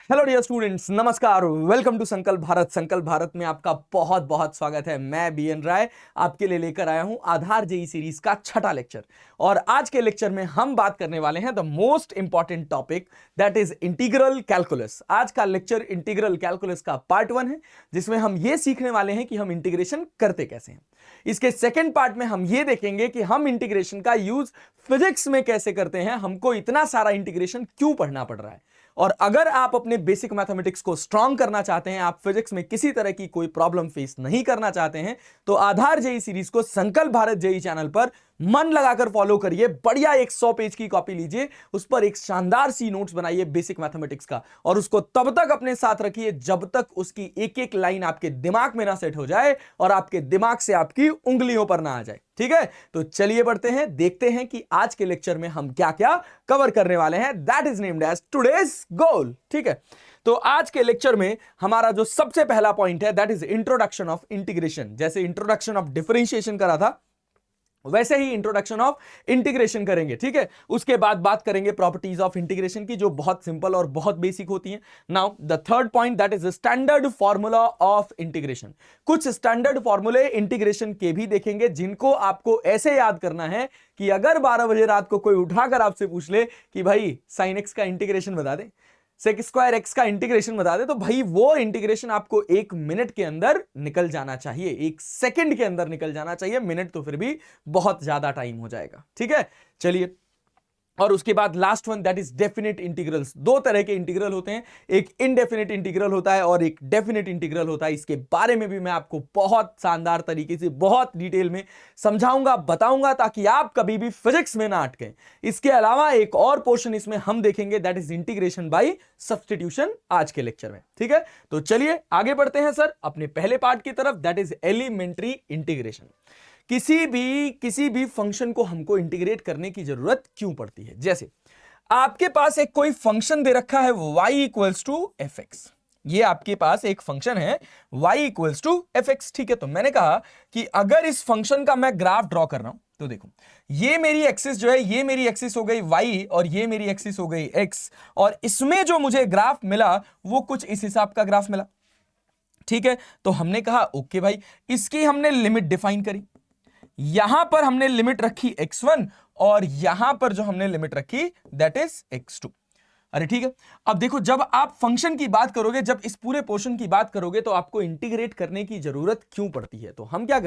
Hello dear students, नमस्कार। Welcome to संकल्प भारत। संकल्प भारत में आपका बहुत बहुत स्वागत है। मैं बीएन राय आपके लिए लेकर आया हूं आधार जेई सीरीज का छठा लेक्चर। और आज के लेक्चर में हम बात करने वाले हैं the most important topic, that is integral calculus. आज का लेक्चर इंटीग्रल कैलकुलस का पार्ट 1 है, जिसमें हम ये सीखने वाले हैं कि हम इंटीग्रेशन करते कैसे हैं। इसके सेकेंड पार्ट में हम ये देखेंगे कि हम इंटीग्रेशन का यूज फिजिक्स में कैसे करते हैं, हमको इतना सारा इंटीग्रेशन क्यों पढ़ना पड़ रहा है। और अगर आप अपने बेसिक मैथमेटिक्स को स्ट्रांग करना चाहते हैं, आप फिजिक्स में किसी तरह की कोई प्रॉब्लम फेस नहीं करना चाहते हैं, तो आधार जेई सीरीज को संकल्प भारत जेई चैनल पर मन लगाकर फॉलो करिए। बढ़िया एक 100 पेज की कॉपी लीजिए, उस पर एक शानदार सी नोट्स बनाइए बेसिक मैथमेटिक्स का, और उसको तब तक अपने साथ रखिए जब तक उसकी एक एक लाइन आपके दिमाग में ना सेट हो जाए और आपके दिमाग से आपकी उंगलियों पर ना आ जाए। ठीक है, तो चलिए बढ़ते हैं, देखते हैं कि आज के लेक्चर में हम क्या क्या कवर करने वाले हैं। That is named as today's goal. ठीक है, तो आज के लेक्चर में हमारा जो सबसे पहला पॉइंट है, that is introduction of integration. जैसे इंट्रोडक्शन ऑफ डिफरेंशिएशन करा था, वैसे ही इंट्रोडक्शन ऑफ इंटीग्रेशन करेंगे। ठीक है, उसके बाद बात करेंगे प्रॉपर्टीज ऑफ इंटीग्रेशन की, जो बहुत सिंपल और बहुत बेसिक होती हैं। Now the third point, that is standard formula of integration. कुछ स्टैंडर्ड फॉर्मूले इंटीग्रेशन के भी देखेंगे, जिनको आपको ऐसे याद करना है कि अगर 12 बजे रात को कोई उठाकर आपसे पूछ ले कि भाई साइन एक्स का इंटीग्रेशन बता दे, सेक स्क्वायर एक्स का इंटीग्रेशन बता दे, तो भाई वो इंटीग्रेशन आपको 1 मिनट के अंदर निकल जाना चाहिए, 1 सेकंड के अंदर निकल जाना चाहिए। मिनट तो फिर भी बहुत ज्यादा टाइम हो जाएगा। ठीक है, चलिए। और उसके बाद last one, that is definite integrals. दो तरह के इंटीग्रल होते हैं, एक इनडेफिनेट इंटीग्रल होता है और एक डेफिनेट इंटीग्रल होता है। इसके बारे में भी मैं आपको बहुत शानदार तरीके से बहुत डिटेल में समझाऊंगा, बताऊंगा, ताकि आप कभी भी फिजिक्स में ना अटकें। इसके अलावा एक और पोर्शन इसमें हम देखेंगे, that is integration by substitution, आज के लेक्चर में। ठीक है, तो चलिए आगे बढ़ते हैं सर अपने पहले पार्ट की तरफ, दैट इज एलिमेंट्री इंटीग्रेशन। किसी भी फंक्शन को हमको इंटीग्रेट करने की जरूरत क्यों पड़ती है। जैसे आपके पास एक कोई फंक्शन दे रखा है y equals to f x. ये आपके पास एक फंक्शन है y equals to f x. ठीक है, तो मैंने कहा कि अगर इस फंक्शन का मैं ग्राफ ड्रॉ कर रहा हूं, तो देखो ये मेरी एक्सिस जो है, ये मेरी एक्सिस हो गई y और ये मेरी एक्सिस हो गई x, और इसमें जो मुझे ग्राफ मिला वो कुछ इस हिसाब का ग्राफ मिला। ठीक है, तो हमने कहा ओके भाई, इसकी हमने लिमिट डिफाइन करी। यहां पर हमने लिमिट रखी x1 और यहां पर जो हमने लिमिट रखी दैट इज x2। अरे ठीक है, अब देखो जब आप फंक्शन की बात करोगे, जब इस पूरे पोर्शन की बात करोगे, तो आपको इंटीग्रेट करने की जरूरत क्यों पड़ती है। तो हम क्या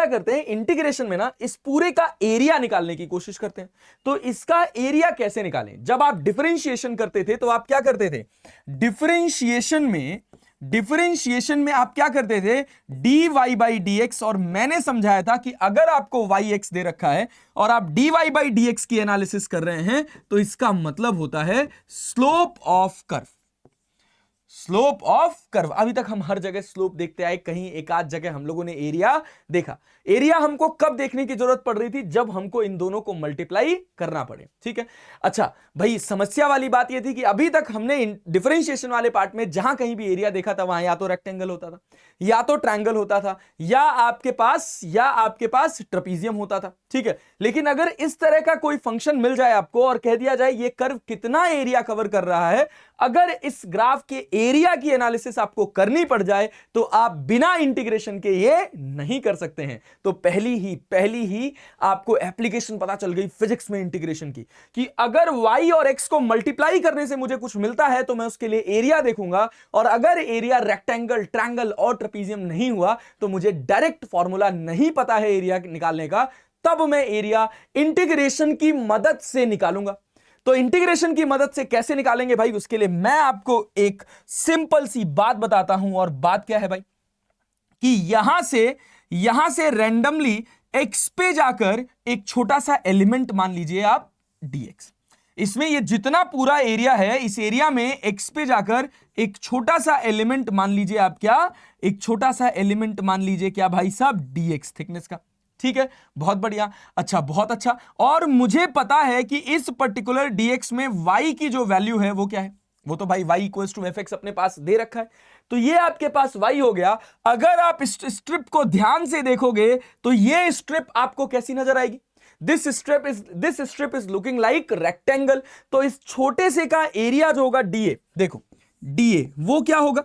करते हैं इंटीग्रेशन में ना इस पूरे का एरिया निकालने की कोशिश करते हैं। तो इसका एरिया कैसे निकालें। जब आप डिफरेंशिएशन करते थे तो आप क्या करते थे, डिफरेंशिएशन में आप क्या करते थे, dy बाई dx। और मैंने समझाया था कि अगर आपको yx दे रखा है और आप dy बाई dx की एनालिसिस कर रहे हैं, तो इसका मतलब होता है slope of curve. Slope of curve, अभी तक हम हर जगह स्लोप देखते आए, कहीं एक आध जगह हम लोगों ने एरिया देखा। एरिया हमको कब देखने की जरूरत पड़ रही थी, जब हमको इन दोनों को मल्टीप्लाई करना पड़े। ठीक है, अच्छा भाई समस्या वाली बात यह थी कि अभी तक हमने डिफरेंशिएशन वाले पार्ट में जहां कहीं भी एरिया देखा था, वहां या तो रेक्टेंगल होता था, या तो ट्रायंगल होता था, या आपके पास ट्रेपीजियम होता था। ठीक है, लेकिन अगर इस तरह का कोई फंक्शन मिल जाए आपको और कह दिया जाए ये कर्व कितना एरिया कवर कर रहा है, अगर इस ग्राफ के एरिया की एनालिसिस आपको करनी पड़ जाए, तो आप बिना इंटीग्रेशन के ये नहीं कर सकते हैं। तो पहली ही आपको एप्लीकेशन पता चल गई फिजिक्स में इंटीग्रेशन की, कि अगर y और x को मल्टीप्लाई करने से मुझे कुछ मिलता है तो मैं उसके लिए एरिया देखूंगा, और अगर एरिया रेक्टेंगल, ट्रायंगल और ट्रेपीजियम नहीं हुआ तो मुझे डायरेक्ट फॉर्मूला नहीं पता है एरिया निकालने का, तब मैं एरिया इंटीग्रेशन की मदद से निकालूंगा। तो इंटीग्रेशन की मदद से कैसे निकालेंगे भाई, उसके लिए मैं आपको एक सिंपल सी बात बताता हूं। और बात क्या है भाई, कि यहां से रैंडमली x पे जाकर एक छोटा सा एलिमेंट मान लीजिए आप dx। इसमें ये जितना पूरा एरिया है, इस एरिया में x पे जाकर एक छोटा सा एलिमेंट मान लीजिए आप, क्या एक छोटा सा एलिमेंट मान लीजिए क्या भाई साहब, dx थिकनेस का। ठीक है, बहुत बढ़िया, अच्छा बहुत अच्छा। और मुझे पता है कि इस पर्टिकुलर dx में y की जो वैल्यू है वो क्या है, वो तो भाई y equals to f x अपने पास दे रखा है। तो ये आपके पास y हो गया। अगर आप इस स्ट्रिप को ध्यान से देखोगे तो ये स्ट्रिप आपको कैसी नजर आएगी, this strip is looking like rectangle. तो इस छोटे से का एरिया जो होगा डीए, देखो डीए वो क्या होगा,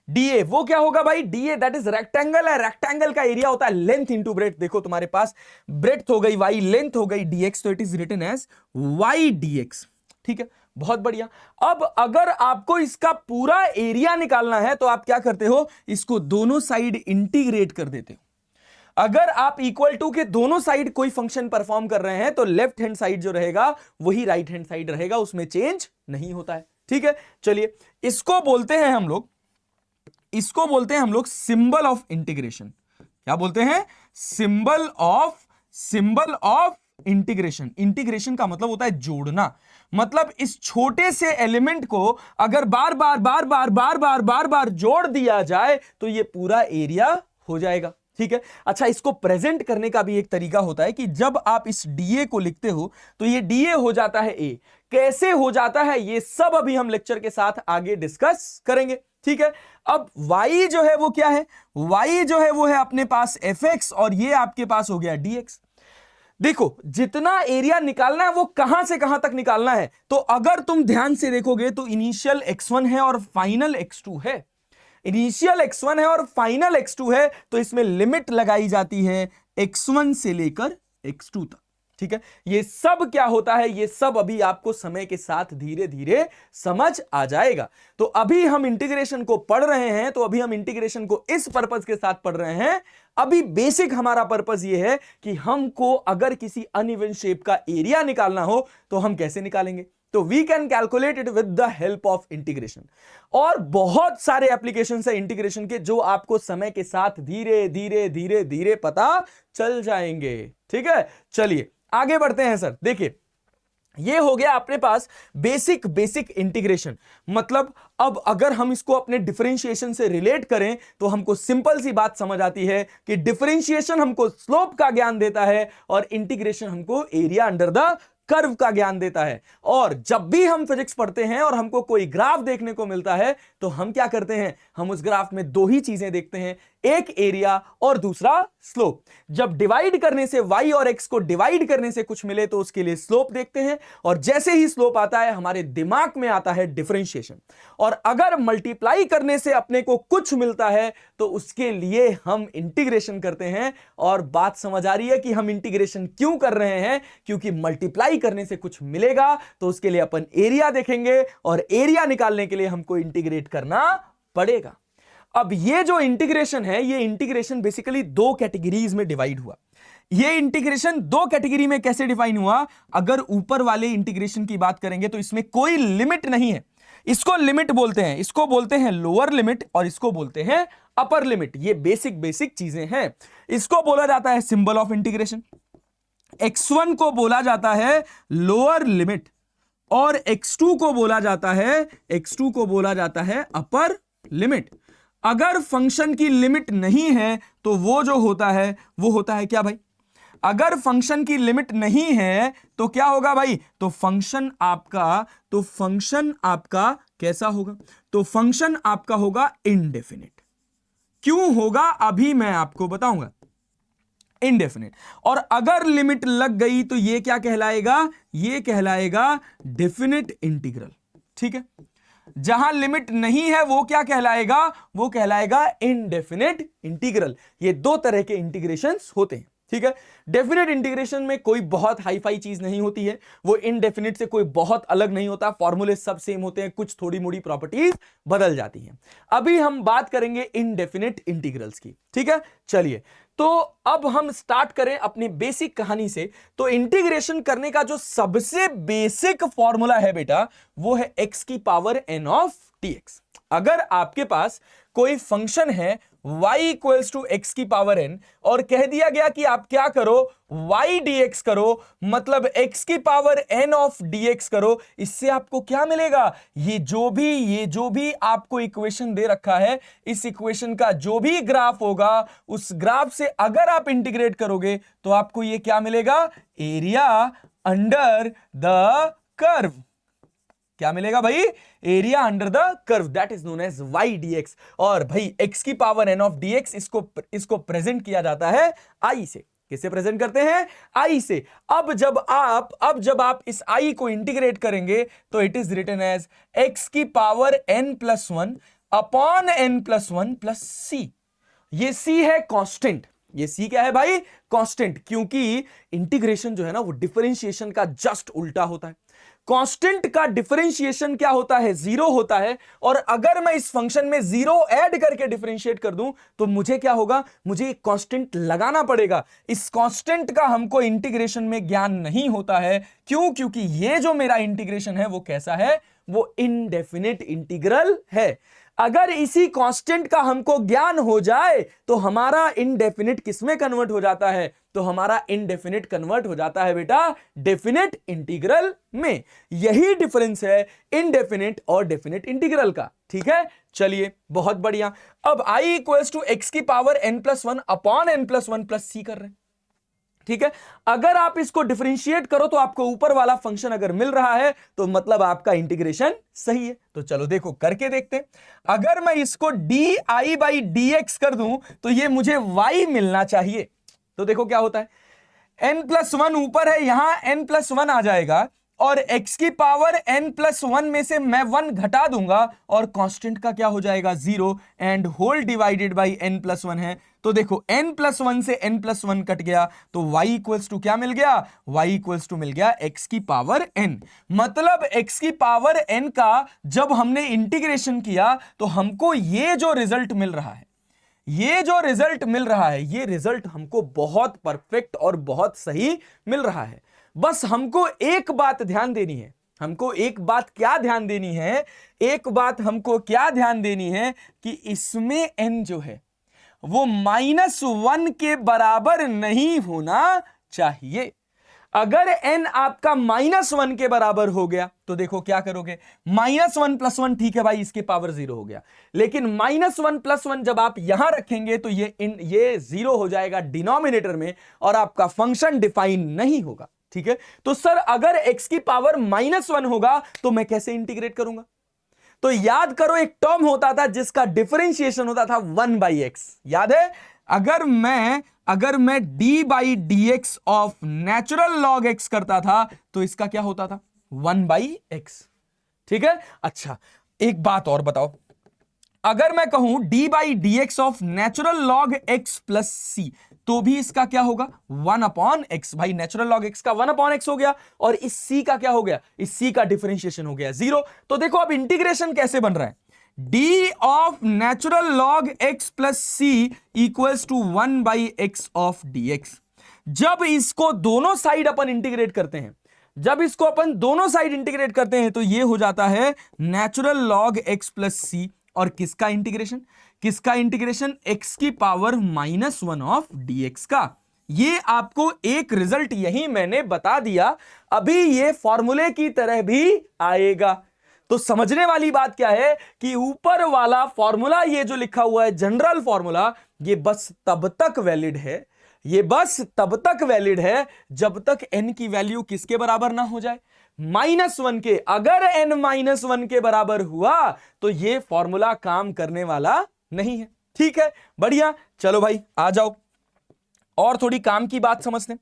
डीए वो क्या होगा भाई, डीए दैट इज रेक्टेंगल है। रेक्टेंगल का एरिया होता है लेंथ इंटू ब्रेथ। देखो तुम्हारे पास ब्रेथ हो गई वाई, लेंथ हो गई डीएक्स, तो it is written as y dx. ठीक है, बहुत बढ़िया। अब अगर आपको इसका पूरा एरिया निकालना है तो आप क्या करते हो, इसको दोनों साइड इंटीग्रेट कर देते हो। अगर आप इक्वल टू के दोनों साइड कोई फंक्शन परफॉर्म कर रहे हैं तो लेफ्ट हैंड साइड जो रहेगा वही राइट हैंड साइड रहेगा, उसमें चेंज नहीं होता है। ठीक है, चलिए इसको बोलते हैं हम लोग, इसको बोलते हैं हम लोग सिंबल ऑफ इंटीग्रेशन। क्या बोलते हैं, सिंबल ऑफ इंटीग्रेशन। इंटीग्रेशन का मतलब होता है जोड़ना। मतलब इस छोटे से एलिमेंट को अगर बार बार बार बार बार बार बार बार जोड़ दिया जाए तो ये पूरा एरिया हो जाएगा। ठीक है, अच्छा इसको प्रेजेंट करने का भी एक तरीका होता है कि जब आप इस डीए को लिखते हो तो ये डीए हो जाता है ए। कैसे हो जाता है ये सब अभी हम लेक्चर के साथ आगे डिस्कस करेंगे। ठीक है, अब y जो है वो क्या है, y जो है वो है अपने पास fx और ये आपके पास हो गया dx। देखो जितना एरिया निकालना है वो कहां से कहां तक निकालना है, तो अगर तुम ध्यान से देखोगे तो इनिशियल x1 है और फाइनल x2 है। इनिशियल x1 है और फाइनल x2 है, तो इसमें लिमिट लगाई जाती है x1 से लेकर x2 तक। ठीक है, ये सब क्या होता है, ये सब अभी आपको समय के साथ धीरे धीरे समझ आ जाएगा। तो अभी हम इंटीग्रेशन को पढ़ रहे हैं, तो अभी हम इंटीग्रेशन को इस पर्पस के साथ पढ़ रहे हैं। अभी बेसिक हमारा पर्पस ये है कि हमको अगर किसी अनइवन शेप का एरिया निकालना हो तो हम कैसे निकालेंगे, तो we can calculate it with the help of integration. और बहुत सारे एप्लीकेशंस है इंटीग्रेशन के जो आपको समय के साथ धीरे धीरे धीरे धीरे पता चल जाएंगे। ठीक है, चलिए आगे बढ़ते हैं सर। देखिए ये हो गया अपने पास बेसिक इंटीग्रेशन। मतलब अब अगर हम इसको अपने डिफरेंशिएशन से रिलेट करें तो हमको सिंपल सी बात समझ आती है कि डिफरेंशिएशन हमको स्लोप का ज्ञान देता है और इंटीग्रेशन हमको एरिया अंडर द कर्व का ज्ञान देता है। और जब भी हम फिजिक्स पढ़ते हैं और हमको कोई ग्राफ देखने को मिलता है तो हम क्या करते हैं, हम उस ग्राफ में दो ही चीजें देखते हैं, एक एरिया और दूसरा स्लोप। जब डिवाइड करने से y और x को डिवाइड करने से कुछ मिले तो उसके लिए स्लोप देखते हैं, और जैसे ही स्लोप आता है हमारे दिमाग में आता है डिफरेंशिएशन। और अगर मल्टीप्लाई करने से अपने को कुछ मिलता है तो उसके लिए हम इंटीग्रेशन करते हैं। और बात समझ आ रही है कि हम इंटीग्रेशन क्यों कर रहे हैं, क्योंकि मल्टीप्लाई करने से कुछ मिलेगा तो उसके लिए अपन एरिया देखेंगे और एरिया निकालने के लिए हमको इंटीग्रेट करना पड़ेगा। अब ये जो इंटीग्रेशन है, ये इंटीग्रेशन बेसिकली दो कैटेगरीज में डिवाइड हुआ। ये इंटीग्रेशन दो कैटेगरी में कैसे डिफाइन हुआ, अगर ऊपर वाले इंटीग्रेशन की बात करेंगे तो इसमें कोई लिमिट नहीं है, इसको लिमिट बोलते हैं, इसको बोलते हैं लोअर लिमिट और इसको बोलते हैं अपर लिमिट। ये बेसिक चीजें हैं। इसको बोला जाता है सिंबल ऑफ इंटीग्रेशन। x1 को बोला जाता है लोअर लिमिट और x2 को बोला जाता है अपर लिमिट। अगर फंक्शन की लिमिट नहीं है तो वो जो होता है वो होता है क्या भाई, अगर फंक्शन की लिमिट नहीं है तो क्या होगा भाई, तो फंक्शन आपका कैसा होगा, तो फंक्शन आपका होगा इनडेफिनिट। क्यों होगा अभी मैं आपको बताऊंगा, इनडेफिनिट। और अगर लिमिट लग गई तो ये क्या कहलाएगा, ये कहलाएगा डेफिनिट इंटीग्रल। ठीक है, जहां लिमिट नहीं है वो क्या कहलाएगा, वो कहलाएगा इनडेफिनिट इंटीग्रल। ये दो तरह के इंटीग्रेशंस होते हैं। ठीक है, डेफिनेट इंटीग्रेशन में कोई बहुत हाई फाई चीज नहीं होती है, वो इनडेफिनिट से कोई बहुत अलग नहीं होता, फॉर्मूले सब सेम होते हैं, कुछ थोड़ी मोड़ी प्रॉपर्टीज बदल जाती हैं। अभी हम बात करेंगे इनडेफिनिट इंटीग्रल्स की। ठीक है, चलिए तो अब हम स्टार्ट करें अपनी बेसिक कहानी से। तो इंटीग्रेशन करने का जो सबसे बेसिक फॉर्मूला है बेटा वो है x की पावर n ऑफ dx। अगर आपके पास कोई फंक्शन है y इक्वल्स टू x की पावर n और कह दिया गया कि आप क्या करो, y dx करो, मतलब x की पावर n ऑफ dx करो, इससे आपको क्या मिलेगा, ये जो भी आपको इक्वेशन दे रखा है, इस इक्वेशन का जो भी ग्राफ होगा उस ग्राफ से अगर आप इंटीग्रेट करोगे तो आपको ये क्या मिलेगा, एरिया अंडर द कर्व। क्या मिलेगा भाई, area under the curve, that is known as y dx। और भाई x की पावर n ऑफ dx इसको प्रेजेंट किया जाता है i से। किससे प्रेजेंट करते हैं? आई से। अब जब आप इस आई को इंटीग्रेट करेंगे तो it is written as x की power n+1 upon n+1 plus C. ये c है कांस्टेंट। ये c क्या है भाई? कांस्टेंट। क्योंकि इंटीग्रेशन जो है ना वो डिफरेंशिएशन का जस्ट उल्टा होता है। कांस्टेंट का डिफरेंशिएशन क्या होता है? जीरो होता है। और अगर मैं इस फंक्शन में जीरो ऐड करके डिफरेंशिएट कर दूं तो मुझे क्या होगा? मुझे एक कांस्टेंट लगाना पड़ेगा। इस कांस्टेंट का हमको इंटीग्रेशन में ज्ञान नहीं होता है। क्यों? क्योंकि ये जो मेरा इंटीग्रेशन है वो कैसा है? वो इनडेफिनिट इंटीग्रल है। अगर इसी कांस्टेंट का हमको ज्ञान हो जाए तो हमारा इनडेफिनिट किसमें कन्वर्ट हो जाता है? तो हमारा इनडेफिनिट कन्वर्ट हो जाता है बेटा डेफिनिट इंटीग्रल में। यही डिफरेंस है इनडेफिनिट और डेफिनिट इंटीग्रल का। ठीक है, चलिए बहुत बढ़िया। अब i इक्वल्स टू x की power n+1 upon n+1 plus C कर रहे हैं। ठीक है, अगर आप इसको डिफरेंशिएट करो तो आपको ऊपर वाला फंक्शन अगर मिल रहा है तो मतलब आपका इंटीग्रेशन सही है। तो चलो देखो करके देखते हैं। अगर मैं इसको di/dx कर दूं तो ये मुझे y मिलना चाहिए। तो देखो क्या होता है, n+1 ऊपर है, यहां n+1 आ जाएगा और x की पावर n+1 में से मैं 1 घटा दूंगा और कांस्टेंट का क्या हो जाएगा? 0 and whole divided by n+1 है। तो देखो n+1 से n+1 कट गया तो y इक्वल्स टू क्या मिल गया? y इक्वल्स टू मिल गया x की पावर n। मतलब x की पावर n का जब हमने इंटीग्रेशन किया तो हमको ये जो रिजल्ट मिल रहा है, ये रिजल्ट हमको बहुत परफेक्ट और बहुत सही मिल रहा है। बस हमको एक बात ध्यान देनी है। एक बात क्या ध्यान देनी है कि इसमें n जो है वो -1 के बराबर नहीं होना चाहिए। अगर n आपका -1 के बराबर हो गया तो देखो क्या करोगे? -1 + 1 ठीक है भाई, इसके पावर 0 हो गया। लेकिन -1 + 1 जब आप यहां रखेंगे तो ये 0 हो जाएगा डिनोमिनेटर में और आपका फंक्शन डिफाइन नहीं होगा। ठीक है, तो सर अगर x की पावर -1 होगा तो मैं कैसे इंटीग्रेट करूंगा? तो याद करो, एक टर्म होता था जिसका डिफरेंशिएशन होता था 1/x। याद है? अगर मैं d/dx of natural log x करता था तो इसका क्या होता था? 1/x। ठीक है, अच्छा एक बात और बताओ, अगर मैं कहूं d/dx of natural log x plus C तो भी इसका क्या होगा? 1/x। भाई नेचुरल लॉग x का 1/x हो गया और इस c का क्या हो गया? इस c का डिफरेंशिएशन हो गया 0। तो देखो अब इंटीग्रेशन कैसे बन रहा है? d of natural log x plus c equals to 1/x of dx। जब इसको दोनों साइड अपन इंटीग्रेट करते हैं तो ये हो जाता है नेचुरल लॉग x प्लस सी। और किसका इंटीग्रेशन? x की पावर -1 ऑफ dx का। ये आपको एक रिजल्ट यही मैंने बता दिया, अभी ये फॉर्मूले की तरह भी आएगा। तो समझने वाली बात क्या है कि ऊपर वाला फॉर्मूला, ये जो लिखा हुआ है जनरल फॉर्मूला, ये बस तब तक वैलिड है जब तक n की वैल्यू किसके बराबर ना हो जाए? -1 के। अगर n -1 के बराबर हुआ तो ये फॉर्मूला काम करने वाला नहीं है। ठीक है, बढ़िया। चलो भाई आ जाओ और थोड़ी काम की बात समझते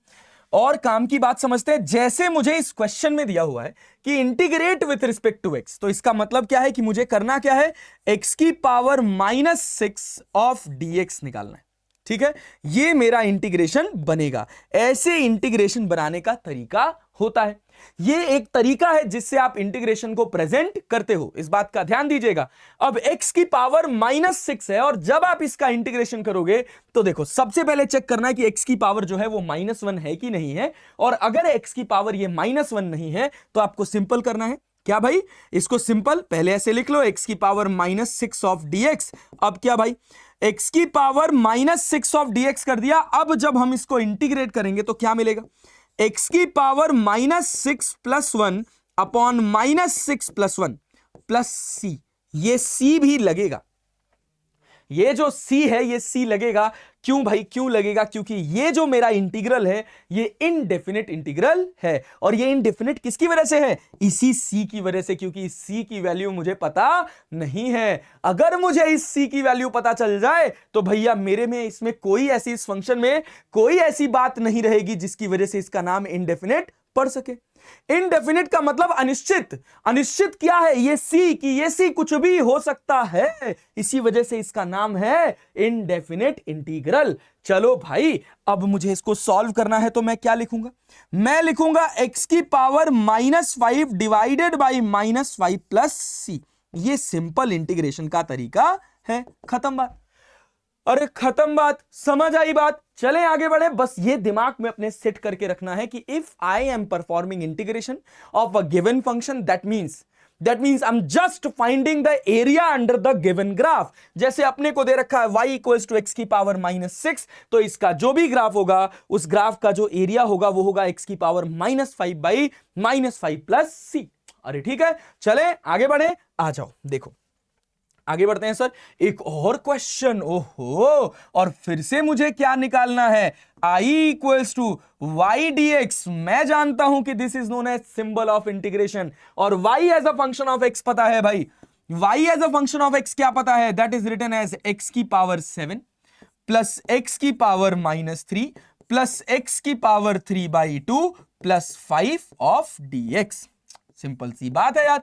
हैं। जैसे मुझे इस क्वेश्चन में दिया हुआ है कि integrate with respect to x, तो इसका मतलब क्या है कि मुझे करना क्या है? x की पावर -6 ऑफ dx निकालना है। ठीक है, ये मेरा इंटीग्रेशन बनेगा। ऐसे इंटीग्रेशन बनाने का तरीका होता है। ये एक तरीका है जिससे आप इंटीग्रेशन को प्रेजेंट करते हो, इस बात का ध्यान दीजिएगा। अब x की पावर -6 है और जब आप इसका इंटीग्रेशन करोगे तो देखो सबसे पहले चेक करना है कि x की पावर जो है वो -1 है कि नहीं है। और अगर x की पावर ये -1 नहीं है तो आपको सिंपल करना है। क्या भाई? इसको सिंपल पहले ऐसे लिख लो, x की पावर -6 ऑफ dx। अब क्या भाई? x की पावर -6 ऑफ dx कर दिया। अब जब हम इसको इंटीग्रेट करेंगे तो क्या मिलेगा? x की पावर -6 + 1 अपॉन -6 + 1 प्लस c। ये c भी लगेगा, ये जो c है ये c लगेगा। क्यों भाई, क्यों लगेगा? क्योंकि ये जो मेरा इंटीग्रल है ये इनडेफिनिट इंटीग्रल है, और ये इनडेफिनिट किसकी वजह से है? इसी c की वजह से, क्योंकि इस c की वैल्यू मुझे पता नहीं है। अगर मुझे इस c की वैल्यू पता चल जाए तो भैया मेरे में इसमें कोई ऐसी, इस फंक्शन में कोई ऐसी बात नहीं रहेगी जिसकी वजह से इसका नाम इनडेफिनिट पढ़ सके। इनडेफिनिट का मतलब अनिश्चित। अनिश्चित क्या है? ये सी, कि ये सी कुछ भी हो सकता है, इसी वजह से इसका नाम है इनडेफिनिट इंटीग्रल। चलो भाई, अब मुझे इसको सॉल्व करना है, तो मैं क्या लिखूंगा? मैं लिखूंगा x की power -5 divided by -5 plus C. ये सिंपल इंटीग्रेशन का तरीका है। खत्म बात। अरे खत्म बात, समझ आई बात। चलें आगे बढ़े। बस ये दिमाग में अपने सेट करके रखना है कि if I am performing integration of a given function, that means I am just finding the area under the given graph. जैसे अपने को दे रखा है y इक्वल्स टू x की पावर -6, तो इसका जो भी ग्राफ होगा उस ग्राफ का जो एरिया होगा वो होगा x की पावर -5 बाई -5 प्लस सी। अरे ठीक है, चले आगे बढ़े। आ जाओ, देखो आगे बढ़ते हैं सर। एक और क्वेश्चन। ओहो, और फिर से मुझे क्या निकालना है? I equals to Y D X. मैं जानता हूं कि this is known as symbol of integration, और y as a function of x पता है भाई। y as a function of x क्या पता है? That is written as x की पावर 7 प्लस x की पावर -3 प्लस x की power 3/2 plus 5 of dx। Simple सी बात है यार।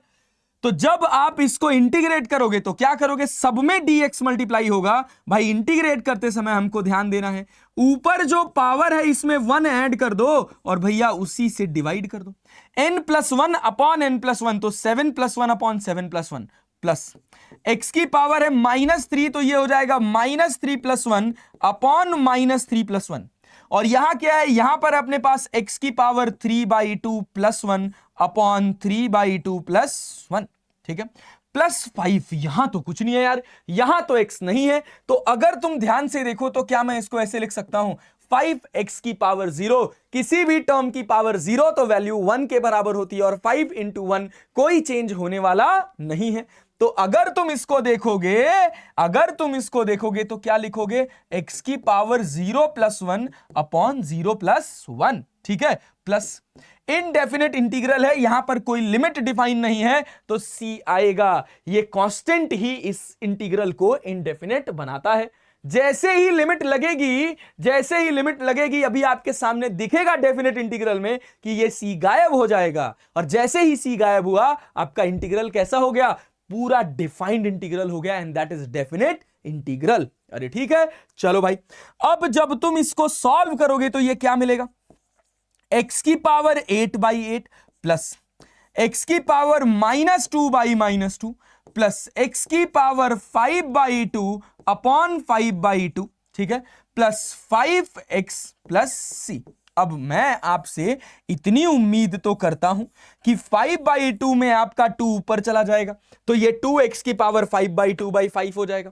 तो जब आप इसको इंटीग्रेट करोगे तो क्या करोगे? सब में dx मल्टीप्लाई होगा। भाई इंटीग्रेट करते समय हमको ध्यान देना है, ऊपर जो पावर है इसमें 1 ऐड कर दो और भैया उसी से डिवाइड कर दो। n+1 अपॉन n+1, तो 7 + 1 अपॉन 7 + 1 प्लस x की पावर है -3, तो ये हो जाएगा -3 + 1 अपॉन -3 + 1। और यहां क्या है? यहां पर अपने पास x की पावर 3/2 + 1 अपॉन 3/2 + 1। ठीक है, +5। यहां तो कुछ नहीं है यार, यहां तो x नहीं है। तो अगर तुम ध्यान से देखो तो क्या मैं इसको ऐसे लिख सकता हूं? 5x की पावर 0, किसी भी टर्म की पावर 0 तो वैल्यू 1 के बराबर होती है, और 5 × 1 कोई चेंज होने वाला नहीं है। तो अगर तुम इसको देखोगे तो क्या लिखोगे? x की पावर 0 + 1 अपॉन 0 + 1। ठीक है, प्लस इनडेफिनिट इंटीग्रल है, यहां पर कोई लिमिट डिफाइन नहीं है, तो c आएगा। ये कांस्टेंट ही इस इंटीग्रल को इनडेफिनिट बनाता है। जैसे ही लिमिट लगेगी अभी आपके सामने दिखेगा डेफिनेट इंटीग्रल में कि ये c गायब हो जाएगा, और जैसे ही c गायब हुआ आपका इंटीग्रल कैसा हो गया? पूरा डिफाइंड इंटीग्रल हो गया, and that is definite integral. अरे ठीक है, चलो भाई, अब जब तुम इसको सॉल्व करोगे तो ये क्या मिलेगा? x की पावर 8/8 प्लस x की पावर -2/-2 प्लस x की पावर 5/2 अपॉन 5/2। ठीक है, प्लस 5x प्लस c। अब मैं आपसे इतनी उम्मीद तो करता हूं कि 5/2 में आपका 2 ऊपर चला जाएगा, तो ये 2x की पावर 5/2/5 हो जाएगा।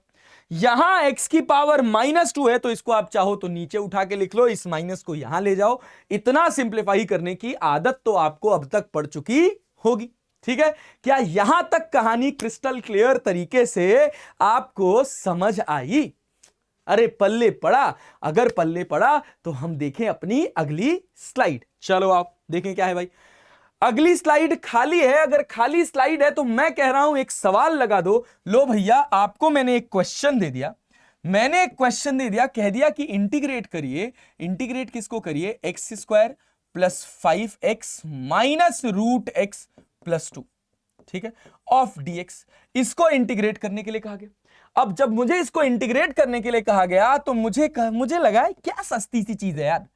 यहां x की पावर -2 है, तो इसको आप चाहो तो नीचे उठा के लिख लो, इस माइनस को यहां ले जाओ। इतना सिंप्लीफाई करने की आदत तो आपको अब तक पड़ चुकी होगी। ठीक है, क्या यहां तक कहानी क्रिस्टल क्लियर तरीके से आपको समझ आई? अरे पल्ले पड़ा। अगर पल्ले पड़ा तो हम देखें अपनी अगली स्लाइड। चलो आप देखें क्या है भाई। अगली स्लाइड खाली है। अगर खाली स्लाइड है तो मैं कह रहा हूं एक सवाल लगा दो। लो भैया, आपको मैंने एक क्वेश्चन दे दिया, कह दिया कि इंटीग्रेट करिए। इंटीग्रेट किसको करिए? x² + 5x -√x + 2। ठीक है, ऑफ dx। इसको इंटीग्रेट करने के लिए कहा गया। अब जब मुझे इसको इंटीग्रेट करने के लिए कहा गया तो मुझे लगा क्या सस्ती सी चीज है यार,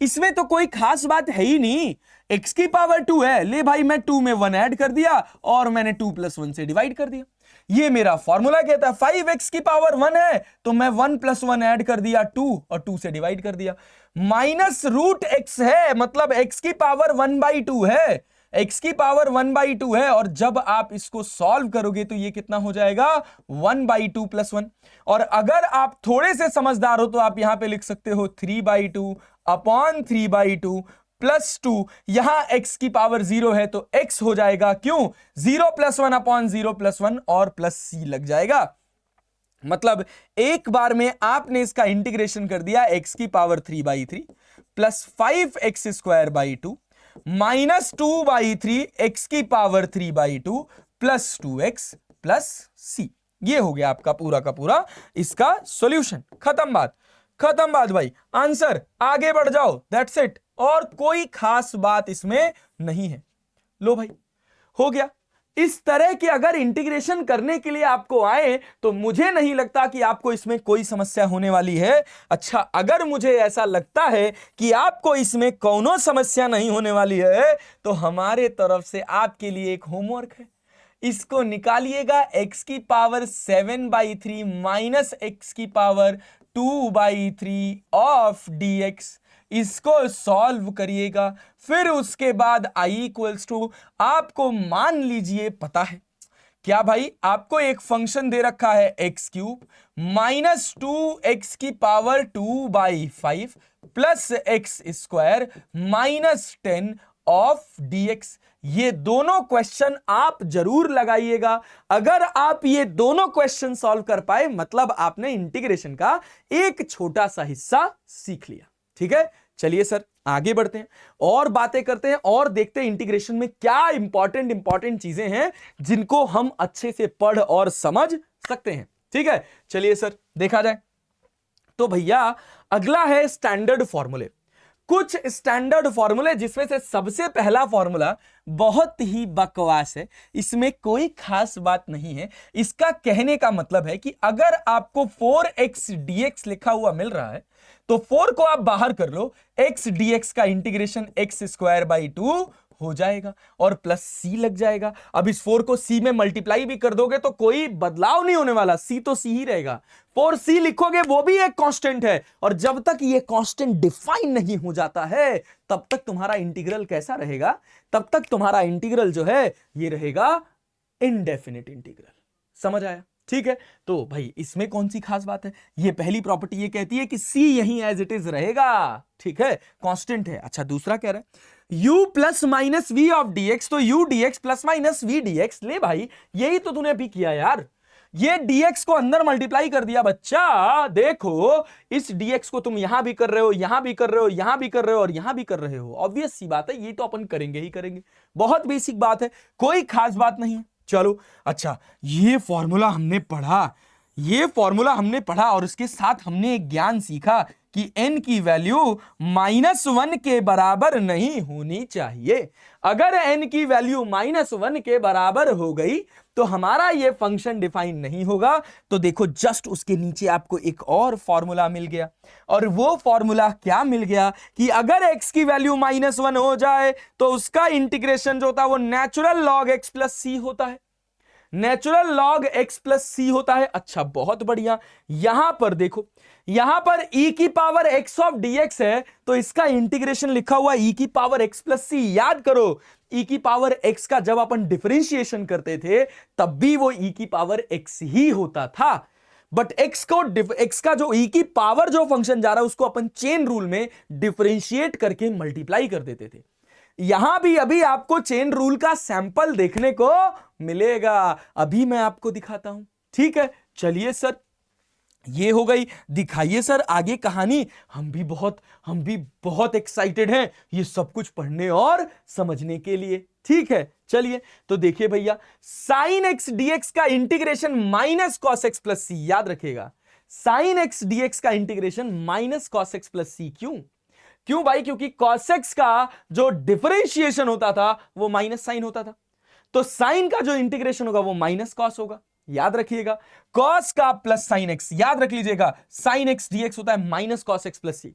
इसमें तो कोई खास बात है ही नहीं। x की पावर 2 है, ले भाई मैं 2 में 1 ऐड कर दिया और मैंने 2 + 1 से डिवाइड कर दिया। ये मेरा फॉर्मूला कहता है 5x की पावर 1 है तो मैं 1 + 1 ऐड कर दिया 2 और 2 से डिवाइड कर दिया। -√x है, मतलब x की पावर 1/2 है, x की पावर 1/2 है, और जब आप इसको सॉल्व करोगे तो ये कितना हो जाएगा? 1/2 + 1। और अगर आप थोड़े से समझदार हो तो आप यहां पे लिख सकते हो 3/2 अपॉन 3/2 प्लस 2। यहां x की पावर 0 है तो x हो जाएगा, क्यों? 0 + 1 अपॉन 0 + 1 और प्लस c लग जाएगा। मतलब एक बार में आपने इसका इंटीग्रेशन कर दिया x की पावर 3/3 प्लस 5x² 2 -2/3 x की power 3/2 plus 2x plus c। ये हो गया आपका पूरा का पूरा इसका सॉल्यूशन। खत्म बात भाई, आंसर, आगे बढ़ जाओ, दैट्स इट। और कोई खास बात इसमें नहीं है। लो भाई, हो गया। इस तरह के अगर इंटीग्रेशन करने के लिए आपको आए तो मुझे नहीं लगता कि आपको इसमें कोई समस्या होने वाली है। अच्छा, अगर मुझे ऐसा लगता है कि आपको इसमें कोनो समस्या नहीं होने वाली है तो हमारे तरफ से आपके लिए एक होमवर्क है। इसको निकालिएगा, x की पावर 7/3 माइनस x की पावर 2/3 ऑफ dx। इसको सॉल्व करिएगा, फिर उसके बाद i इक्वल्स टू, आपको मान लीजिए पता है क्या भाई, आपको एक फंक्शन दे रखा है x³ माइनस 2x की power 2/5 plus x² minus 10 of dx। ये दोनों क्वेश्चन आप जरूर लगाइएगा। अगर आप ये दोनों क्वेश्चन सॉल्व कर पाए मतलब आपने इंटीग्रेशन का एक छोटा सा हिस्सा सीख लिया। ठीक है, चलिए सर आगे बढ़ते हैं और बातें करते हैं और देखते हैं इंटीग्रेशन में क्या इंपॉर्टेंट चीजें हैं जिनको हम अच्छे से पढ़ और समझ सकते हैं। ठीक है, चलिए सर देखा जाए तो भैया अगला है स्टैंडर्ड फॉर्मूले। कुछ स्टैंडर्ड फॉर्मूले जिसमें से सबसे पहला फॉर्मूला बहुत ही बकवास है, इसमें कोई खास बात नहीं है। इसका कहने का मतलब है कि अगर आपको 4x dx लिखा हुआ मिल रहा है तो 4 को आप बाहर कर लो, x dx का इंटीग्रेशन x² 2 हो जाएगा और प्लस c लग जाएगा। अब इस 4 को c में मल्टीप्लाई भी कर दोगे तो कोई बदलाव नहीं होने वाला, c तो c ही रहेगा। 4c लिखोगे वो भी एक कांस्टेंट है, और जब तक ये कांस्टेंट डिफाइन नहीं हो जाता है तब तक तुम्हारा इंटीग्रल कैसा रहेगा, तब तक तुम्हारा इंटीग्रल जो है ये रहेगा इनडेफिनिट इंटीग्रल। समझ आया? ठीक है, तो भाई इसमें कौन सी खास बात है, ये पहली प्रॉपर्टी ये कहती है कि c यहीं एज इट इज रहेगा। ठीक है, कांस्टेंट है। अच्छा, दूसरा कह रहा है u plus minus v of dx, तो u dx plus minus v dx। ले भाई, यही तो तूने अभी किया यार, ये dx को अंदर मल्टीप्लाई कर दिया बच्चा। देखो इस dx को तुम यहां भी कर रहे हो, यहां भी कर रहे हो, यहां भी कर रहे हो और यहां भी कर रहे हो। ऑब्वियस सी बात है, ये तो अपन करेंगे ही करेंगे, बहुत बेसिक बात है, कोई खास बात नहीं है। चलो अच्छा, ये फॉर्मूला हमने पढ़ा और इसके साथ हमने एक ज्ञान सीखा कि n की वैल्यू -1 के बराबर नहीं होनी चाहिए। अगर n की वैल्यू -1 के बराबर हो गई तो हमारा ये फंक्शन डिफाइन नहीं होगा। तो देखो जस्ट उसके नीचे आपको एक और फॉर्मूला मिल गया, और वो फॉर्मूला क्या मिल गया कि अगर x की वैल्यू -1 हो जाए तो उसका इंटीग्रेशन जो होता है वो नेचुरल लॉग x प्लस सी होता है, नेचुरल लॉग x प्लस सी होता है। अच्छा, बहुत बढ़िया। यहां पर देखो, यहां पर e की पावर x ऑफ dx है तो इसका इंटीग्रेशन लिखा हुआ e की पावर x प्लस सी। याद करो, e की पावर x का जब अपन डिफरेंशिएशन करते थे तब भी वो e की पावर x ही होता था, बट x का जो e की पावर जो फंक्शन जा रहा है उसको अपन चेन रूल में डिफरेंशिएट करके मल्टीप्लाई कर देते थे। यहां भी अभी आपको चेन रूल का सैंपल देखने को मिलेगा, अभी मैं आपको दिखाता हूं। ठीक है, चलिए सर, ये हो गई, दिखाइए सर आगे कहानी। हम भी बहुत एक्साइटेड हैं ये सब कुछ पढ़ने और समझने के लिए। ठीक है, चलिए तो देखिए भैया, साइन एक्स डीएक्स का integration minus cos X plus C. याद रखिएगा, साइन एक्स डीएक्स का integration minus cos X plus C. क्यों भाई? क्योंकि cos x का जो डिफरेंशिएशन होता था वो माइनस साइन होता था, तो साइन का जो इंटीग्रेशन होगा वो माइनस कॉस होगा। याद रखिएगा, cos का प्लस साइन एक्स, याद रख लीजिएगा, साइन एक्स डीएक्स होता है माइनस कॉस एक्स प्लस सी,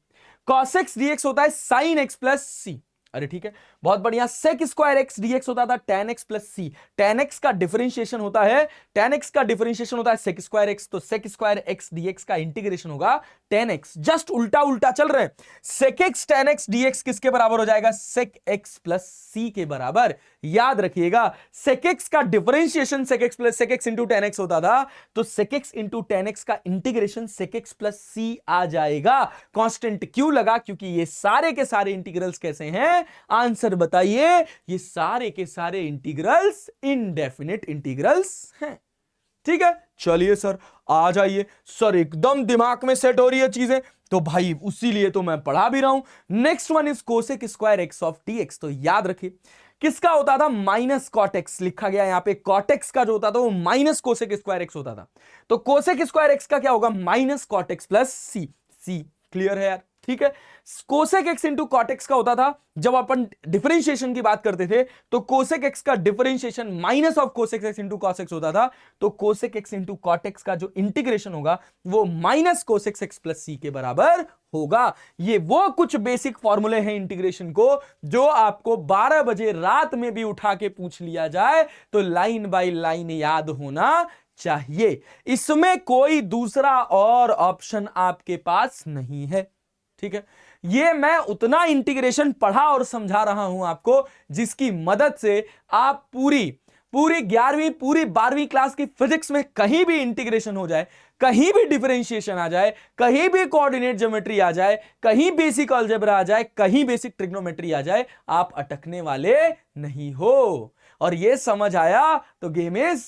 cos x डीएक्स होता है साइन एक्स प्लस सी। अरे ठीक है, बहुत बढ़िया। सेक स्क्वायर एक्स डीएक्स होता था tan x plus c, tan x का डिफरेंशिएशन होता है सेक स्क्वायर एक्स, तो सेक स्क्वायर एक्स डीएक्स का इंटीग्रेशन होगा tan x। जस्ट उल्टा चल रहे हैं, sec x tan x dx किसके बराबर हो जाएगा? सेक एक्स प्लस सी के बराबर। याद रखिएगा, सेक एक्स का differentiation sec x into tan x होता था, तो sec x into tan x का integration sec x plus c आ जाएगा। कांस्टेंट क्यों लगा? क्योंकि ये सारे के सारे इंटीग्रल्स कैसे हैं? आंसर बताइए। ये सारे के सारे इंटीग्रल्स इनडेफिनिट इंटीग्रल्स हैं। ठीक है, चलिए सर आ जाइए। सर एकदम दिमाग में सेट हो रही है चीजें, तो भाई उसी लिए तो मैं पढ़ा भी रहा हूं। Next one is cosec square x of dx। तो याद रखिए किसका होता था, माइनस कॉट एक्स लिखा गया यहां पे। कॉट एक्स का जो होता था वो माइनस कोसेक स्क्वायर एक्स होता था, तो कोसेक स्क्वायर एक्स का क्या होगा, minus cot x plus c. C clear है यार, ठीक है। Cosec x into cot x का होता था जब अपन डिफरेंशिएशन की बात करते थे, तो कोसेक एक्स का differentiation minus of cosec x into cos x होता था। तो cosec x into cot x का जो इंटीग्रेशन होगा वो minus cosec x plus c के बराबर होगा। ये वो कुछ बेसिक फॉर्मूले हैं इंटीग्रेशन को जो आपको 12 बजे रात में भी उठा के पूछ लिया जाए तो लाइन बाय लाइन याद होना चाहिए। इसमें कोई दूसरा और ऑप्शन आपके पास नहीं है, ठीक है। ये मैं उतना इंटीग्रेशन पढ़ा और समझा रहा हूं आपको जिसकी मदद से आप पूरी 11वीं पूरी 12वीं क्लास की फिजिक्स में कहीं भी इंटीग्रेशन हो जाए, कहीं भी डिफरेंशिएशन आ जाए, कहीं भी कोऑर्डिनेट ज्योमेट्री आ जाए, कहीं बेसिक अलजेब्रा आ जाए, कहीं बेसिक ट्रिग्नोमेट्री आ जाए, आप अटकने वाले नहीं हो। और ये समझ आया तो गेम इज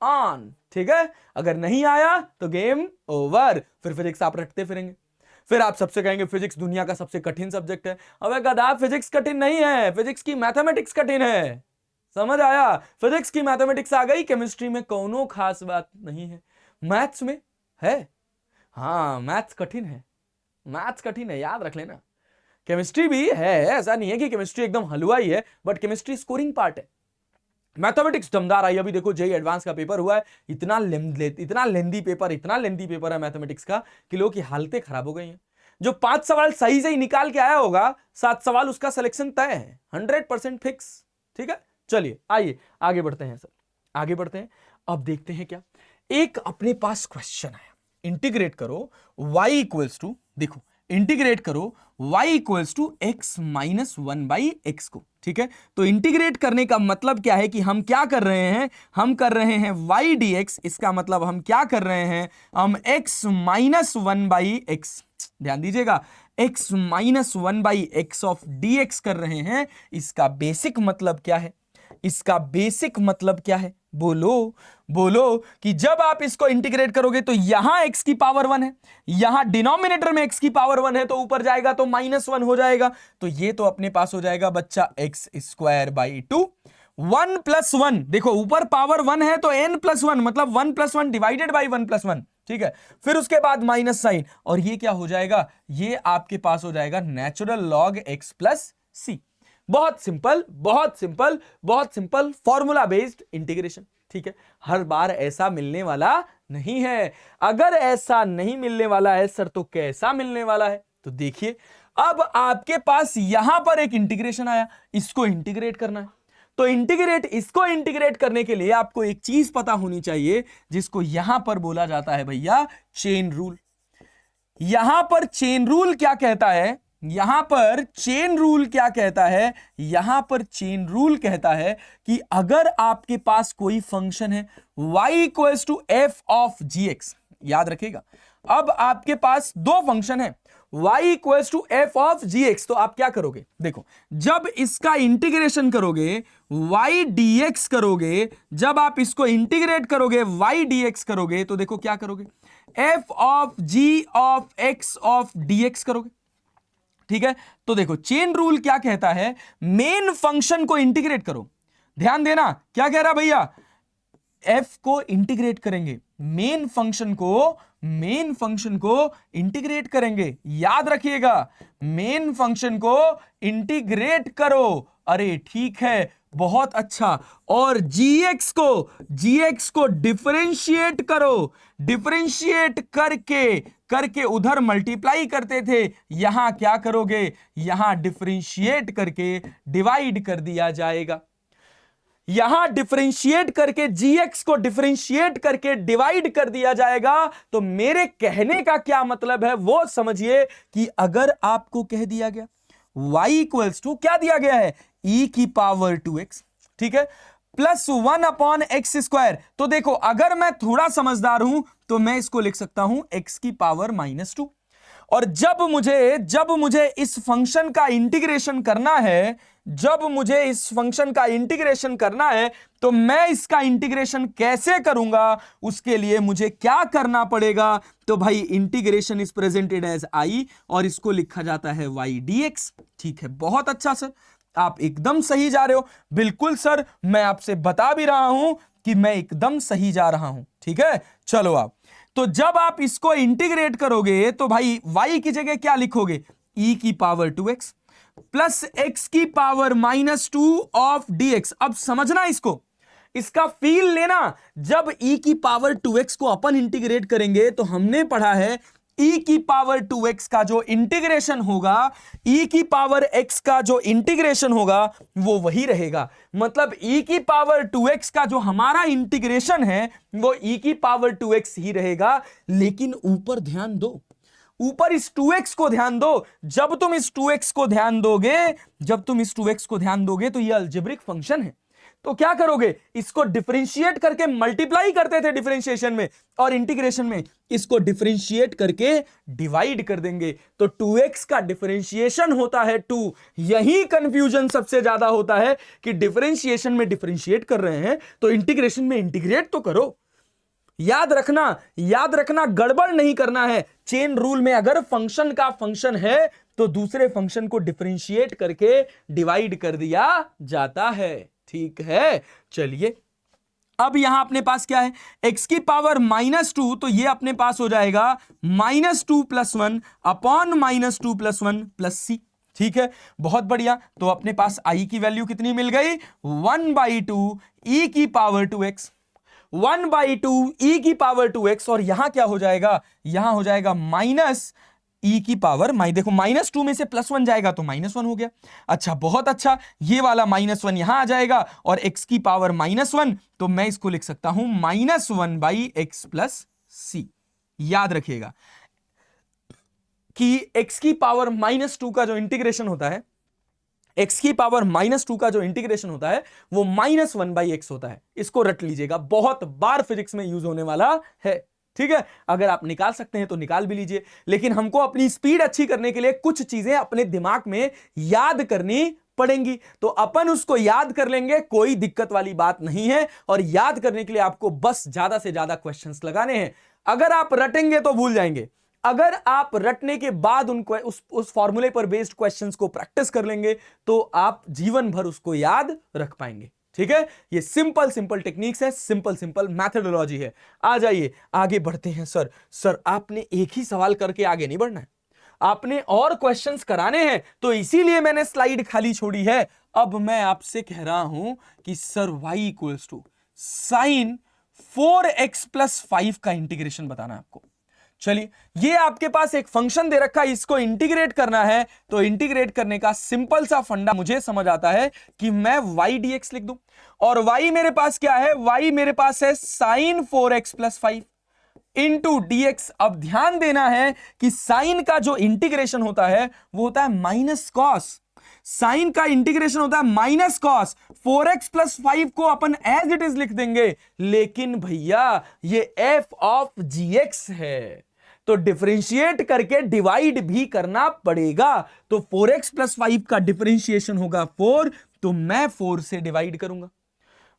ऑन, ठीक है। अगर नहीं आया तो गेम ओवर, फिर फिजिक्स आप रटते फिरेंगे, फिर आप सबसे कहेंगे फिजिक्स दुनिया का सबसे कठिन सब्जेक्ट है। अबे गधा, फिजिक्स कठिन नहीं है, फिजिक्स की मैथमेटिक्स कठिन है। समझ आया, फिजिक्स की मैथमेटिक्स आ गई, केमिस्ट्री में कोनो खास बात नहीं है, मैथ्स में है। हाँ मैथ्स कठिन है, मैथ्स कठिन है, याद रख लेना। केमिस्ट्री भी है, ऐसा नहीं है कि केमिस्ट्री एकदम हलवा ही है, बट केमिस्ट्री स्कोरिंग पार्ट है। मैथमेटिक्स दमदार आई। अभी देखो जेईई एडवांस का पेपर हुआ है, इतना लेंदी पेपर है मैथमेटिक्स का कि लोगों की हालतें खराब हो गई हैं। जो 5 सवाल सही से ही निकाल के आया होगा, 7 सवाल उसका सिलेक्शन तय है, 100% फिक्स, ठीक है। चलिए आइए आगे बढ़ते हैं सर, आगे बढ़ते हैं। अब देखते हैं क्या, एक अपने पास क्वेश्चन आया, इंटीग्रेट करो y इक्वल्स टू, देखो इंटीग्रेट करो y equals to x minus 1/x को, ठीक है। तो इंटीग्रेट करने का मतलब क्या है कि हम क्या कर रहे हैं, हम कर रहे हैं y dx। इसका मतलब हम क्या कर रहे हैं, हम x माइनस 1/x, ध्यान दीजिएगा, x minus 1/x of dx कर रहे हैं। इसका बेसिक मतलब क्या है, इसका बेसिक मतलब क्या है, बोलो बोलो। कि जब आप इसको इंटीग्रेट करोगे तो यहां x की पावर 1 है, यहां डिनोमिनेटर में x की पावर 1 है, तो ऊपर जाएगा तो -1 हो जाएगा। तो ये तो अपने पास हो जाएगा बच्चा x स्क्वायर बाई 2, 1 प्लस 1, देखो ऊपर पावर 1 है तो n प्लस 1 मतलब 1 प्लस 1 डिवाइडेड बाई 1 प्लस 1, ठीक है। फिर उसके बाद माइनस साइन, और ये क्या हो जाएगा, ये आपके पास हो जाएगा नेचुरल लॉग x प्लस सी। बहुत सिंपल, बहुत सिंपल, बहुत सिंपल फॉर्मूला बेस्ड इंटीग्रेशन, ठीक है। हर बार ऐसा मिलने वाला नहीं है। अगर ऐसा नहीं मिलने वाला है सर तो कैसा मिलने वाला है, तो देखिए अब आपके पास यहां पर एक इंटीग्रेशन आया, इसको इंटीग्रेट करना है। तो इसको इंटीग्रेट करने के लिए आपको एक चीज पता होनी चाहिए जिसको यहां पर बोला जाता है भैया चेन रूल। यहां पर चेन रूल क्या कहता है, यहां पर चेन रूल क्या कहता है, यहां पर चेन रूल कहता है कि अगर आपके पास कोई फंक्शन है y equals to f of g x, याद रखिएगा। अब आपके पास दो फंक्शन है y equals to f of g x, तो आप क्या करोगे, देखो जब इसका इंटीग्रेशन करोगे y dx करोगे, जब आप इसको इंटीग्रेट करोगे y dx करोगे, तो देखो क्या करोगे, f of g of x of dx करोगे, ठीक है। तो देखो चेन रूल क्या कहता है, मेन फंक्शन को इंटीग्रेट करो। ध्यान देना क्या कह रहा भैया, f को इंटीग्रेट करेंगे, मेन फंक्शन को इंटीग्रेट करेंगे। याद रखिएगा मेन फंक्शन को इंटीग्रेट करो। अरे ठीक है, बहुत अच्छा। और gx को डिफरेंशिएट करो, डिफरेंशिएट करके उधर मल्टीप्लाई करते थे, यहां क्या करोगे, यहां डिफरेंशिएट करके डिवाइड कर दिया जाएगा। यहां डिफरेंशिएट करके gx को डिफरेंशिएट करके डिवाइड कर दिया जाएगा। तो मेरे कहने का क्या मतलब है वो समझिए कि अगर आपको कह दिया गया y इक्वल्स टू क्या दिया गया है, e की पावर 2x, ठीक है, प्लस 1 अपॉन एक्स स्क्वायर। तो देखो अगर मैं थोड़ा समझदार हूं तो मैं इसको लिख सकता हूं x की पावर -2। और जब मुझे इस फंक्शन का इंटीग्रेशन करना है, जब मुझे इस फंक्शन का इंटीग्रेशन करना है तो मैं इसका इंटीग्रेशन कैसे करूंगा, उसके लिए मुझे क्या करना पड़ेगा? तो भाई integration is presented as I और इसको लिखा जाता है y dx। ठीक है, बहुत अच्छा सर, आप एकदम सही जा रहे हो। बिल्कुल सर, मैं आपसे बता भी रहा हूं कि मैं एकदम सही जा रहा हूं। ठीक है, चलो आप, तो जब आप इसको इंटीग्रेट करोगे तो भाई y की जगह क्या लिखोगे? e की पावर 2x प्लस x की पावर -2 ऑफ dx। अब समझना इसको, इसका फील लेना। जब e की पावर 2x को अपन इंटीग्रेट करेंगे तो हमने पढ़ा है e की पावर 2x का जो इंटीग्रेशन होगा, e की पावर x का जो इंटीग्रेशन होगा वो वही रहेगा। मतलब e की पावर 2x का जो हमारा इंटीग्रेशन है वो e की पावर 2x ही रहेगा। लेकिन ऊपर ध्यान दो, ऊपर इस 2x को ध्यान दो। जब तुम इस 2x को ध्यान दोगे, जब तुम इस 2x को ध्यान दोगे तो ये अलजेब्रिक फंक्शन है। तो क्या करोगे? इसको डिफरेंशिएट करके मल्टीप्लाई करते थे डिफरेंशिएशन में, और इंटीग्रेशन में इसको डिफरेंशिएट करके डिवाइड कर देंगे। तो 2x का डिफरेंशिएशन होता है 2। यही कंफ्यूजन सबसे ज्यादा होता है कि डिफरेंशिएशन में डिफरेंशिएट कर रहे हैं तो इंटीग्रेशन में इंटीग्रेट तो करो। याद रखना, गड़बड़ नहीं करना है। चेन रूल में अगर फंक्शन का फंक्शन है तो दूसरे फंक्शन को डिफरेंशिएट करके डिवाइड कर दिया जाता है। ठीक है, चलिए अब यहां अपने पास क्या है? x की पावर -2, तो ये अपने पास हो जाएगा -2 + 1 अपॉन -2 + 1 + c। ठीक है, बहुत बढ़िया। तो अपने पास i की वैल्यू कितनी मिल गई? 1/2 e की पावर 2x, 1/2 e की पावर 2x। और यहां क्या हो जाएगा? यहां हो जाएगा माइनस e की पावर, देखो -2 में से +1 जाएगा तो -1 हो गया। अच्छा, बहुत अच्छा, ये वाला -1 यहां आ जाएगा और x की पावर -1, तो मैं इसको लिख सकता हूं -1/x + c। याद रखिएगा कि x की पावर -2 का जो इंटीग्रेशन होता है, x की पावर -2 का जो इंटीग्रेशन होता है वो -1/x होता है। इसको रट लीजिएगा, बहुत बार फिजिक्स में यूज होने वाला है। ठीक है, अगर आप निकाल सकते हैं तो निकाल भी लीजिए, लेकिन हमको अपनी स्पीड अच्छी करने के लिए कुछ चीजें अपने दिमाग में याद करनी पड़ेंगी, तो अपन उसको याद कर लेंगे, कोई दिक्कत वाली बात नहीं है। और याद करने के लिए आपको बस ज्यादा से ज्यादा क्वेश्चंस लगाने हैं। अगर आप रटेंगे तो भूल जाएंगे, अगर आप रटने के बाद उस फॉर्मूले पर बेस्ड क्वेश्चंस को प्रैक्टिस कर लेंगे तो आप जीवन भर उसको याद रख पाएंगे। ठीक है, ये सिंपल टेक्निक्स है, सिंपल मैथडोलॉजी है। आ जाइए आगे बढ़ते हैं। सर आपने एक ही सवाल करके आगे नहीं बढ़ना है, आपने और क्वेश्चंस कराने हैं, तो इसीलिए मैंने स्लाइड खाली छोड़ी है। अब मैं आपसे कह रहा हूं कि सर y = sin 4x + 5 का इंटीग्रेशन बताना है आपको। चलिए, ये आपके पास एक फंक्शन दे रखा है, इसको इंटीग्रेट करना है। तो इंटीग्रेट करने का सिंपल सा फंडा मुझे समझ आता है कि मैं y dx लिख दूं, और y मेरे पास क्या है? y मेरे पास है sin 4x + 5 इंटू dx। अब ध्यान देना है कि साइन का जो इंटीग्रेशन होता है वो होता है माइनस कॉस। साइन का इंटीग्रेशन होता है माइनस कॉस। 4x + 5 को अपन एज इट इज लिख देंगे, लेकिन भैया ये f ऑफ gx है, तो डिफरेंशिएट करके डिवाइड भी करना पड़ेगा। तो 4x + 5 का डिफरेंशिएशन होगा 4, तो मैं 4 से डिवाइड करूंगा,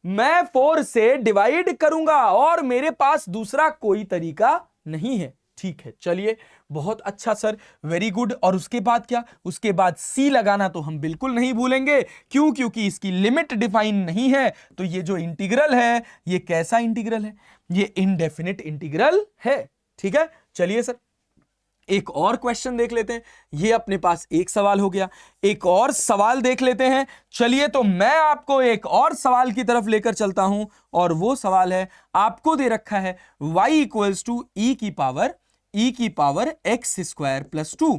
मैं 4 से डिवाइड करूंगा, और मेरे पास दूसरा कोई तरीका नहीं है। ठीक है, चलिए बहुत अच्छा सर, वेरी गुड। और उसके बाद क्या? उसके बाद c लगाना तो हम बिल्कुल नहीं भूलेंगे। क्यों? क्योंकि इसकी लिमिट डिफाइन नहीं है। तो ये जो इंटीग्रल है ये कैसा इंटीग्रल है? ये इनडेफिनिट इंटीग्रल है। ठीक है, चलिए सर एक और क्वेश्चन देख लेते हैं। ये अपने पास एक सवाल हो गया, एक और सवाल देख लेते हैं। चलिए, तो मैं आपको एक और सवाल की तरफ लेकर चलता हूं, और वो सवाल है, आपको दे रखा है y = e की पावर x² + 2।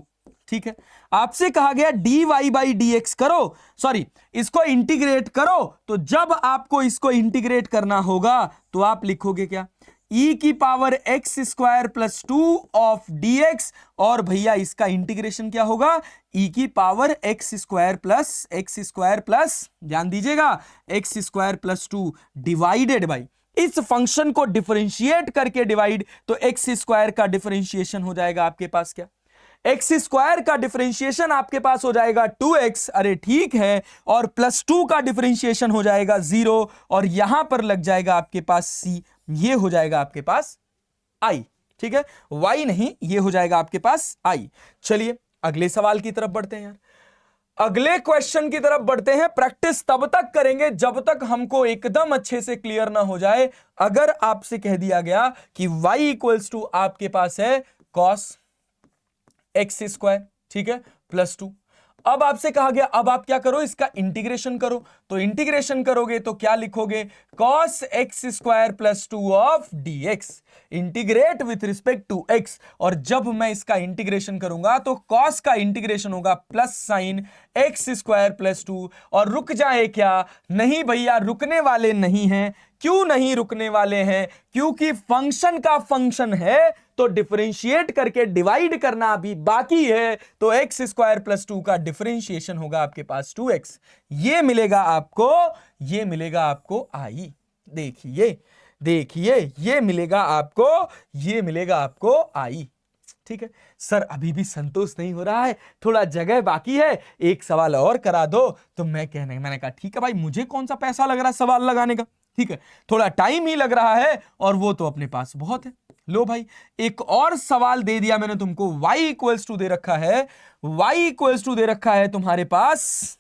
ठीक है, आपसे कहा गया dy/dx करो, सॉरी इसको इंटीग्रेट करो। तो जब आपको इसको इंटीग्रेट करना होगा तो आप लिखोगे क्या? e की पावर x² + 2 ऑफ dx, और भैया इसका इंटीग्रेशन क्या होगा? e की पावर x² प्लस ध्यान दीजिएगा x² + 2 डिवाइडेड बाई, इस फंक्शन को डिफरेंशिएट करके डिवाइड, तो x² का डिफरेंशिएशन हो जाएगा आपके पास क्या? एक्स स्क्वायर का डिफरेंशिएशन आपके पास हो जाएगा 2x, अरे ठीक है, और +2 का डिफरेंशिएशन हो जाएगा 0, और यहां पर लग जाएगा आपके पास c, ये हो जाएगा आपके पास i, ठीक है, y नहीं, ये हो जाएगा आपके पास i। चलिए अगले सवाल की तरफ बढ़ते हैं यार, अगले क्वेश्चन की तरफ बढ़ते हैं। प्रैक्टिस तब तक करेंगे जब तक हमको एकदम अच्छे से क्लियर ना हो जाए। अगर आपसे कह दिया गया कि y इक्वल्स टू आपके पास है cos x स्क्वायर, ठीक है, +2, अब आपसे कहा गया अब आप क्या करो, इसका इंटीग्रेशन करो, तो इंटीग्रेशन करोगे तो क्या लिखोगे, cos x square +2 of dx, integrate with respect to x, और जब मैं इसका इंटीग्रेशन करूंगा तो cos का इंटीग्रेशन होगा प्लस साइन x स्क्वायर +2, और रुक जाए क्या, नहीं भैया रुकने वाले नहीं हैं। क्यों नहीं रुकने वाले हैं, क्योंकि फंक्शन का फंक्शन है तो डिफरेंशिएट करके डिवाइड करना अभी बाकी है, तो x स्क्वायर +2 का डिफरेंशिएशन होगा आपके पास 2x, ये मिलेगा आपको, ये मिलेगा आपको i, देखिए देखिए, ये मिलेगा आपको, ये मिलेगा आपको i, ठीक है। सर अभी भी संतोष नहीं हो रहा है, थोड़ा जगह बाकी है, एक सवाल और करा दो, तो मैंने कहा ठीक है भाई, मुझे कौन सा पैसा लग रहा है सवाल लगाने का, ठीक है, थोड़ा टाइम ही लग रहा है और वो तो अपने पास बहुत है। लो भाई एक और सवाल दे दिया मैंने तुमको, y इक्वल्स टू दे रखा है, y इक्वल्स टू दे रखा है तुम्हारे पास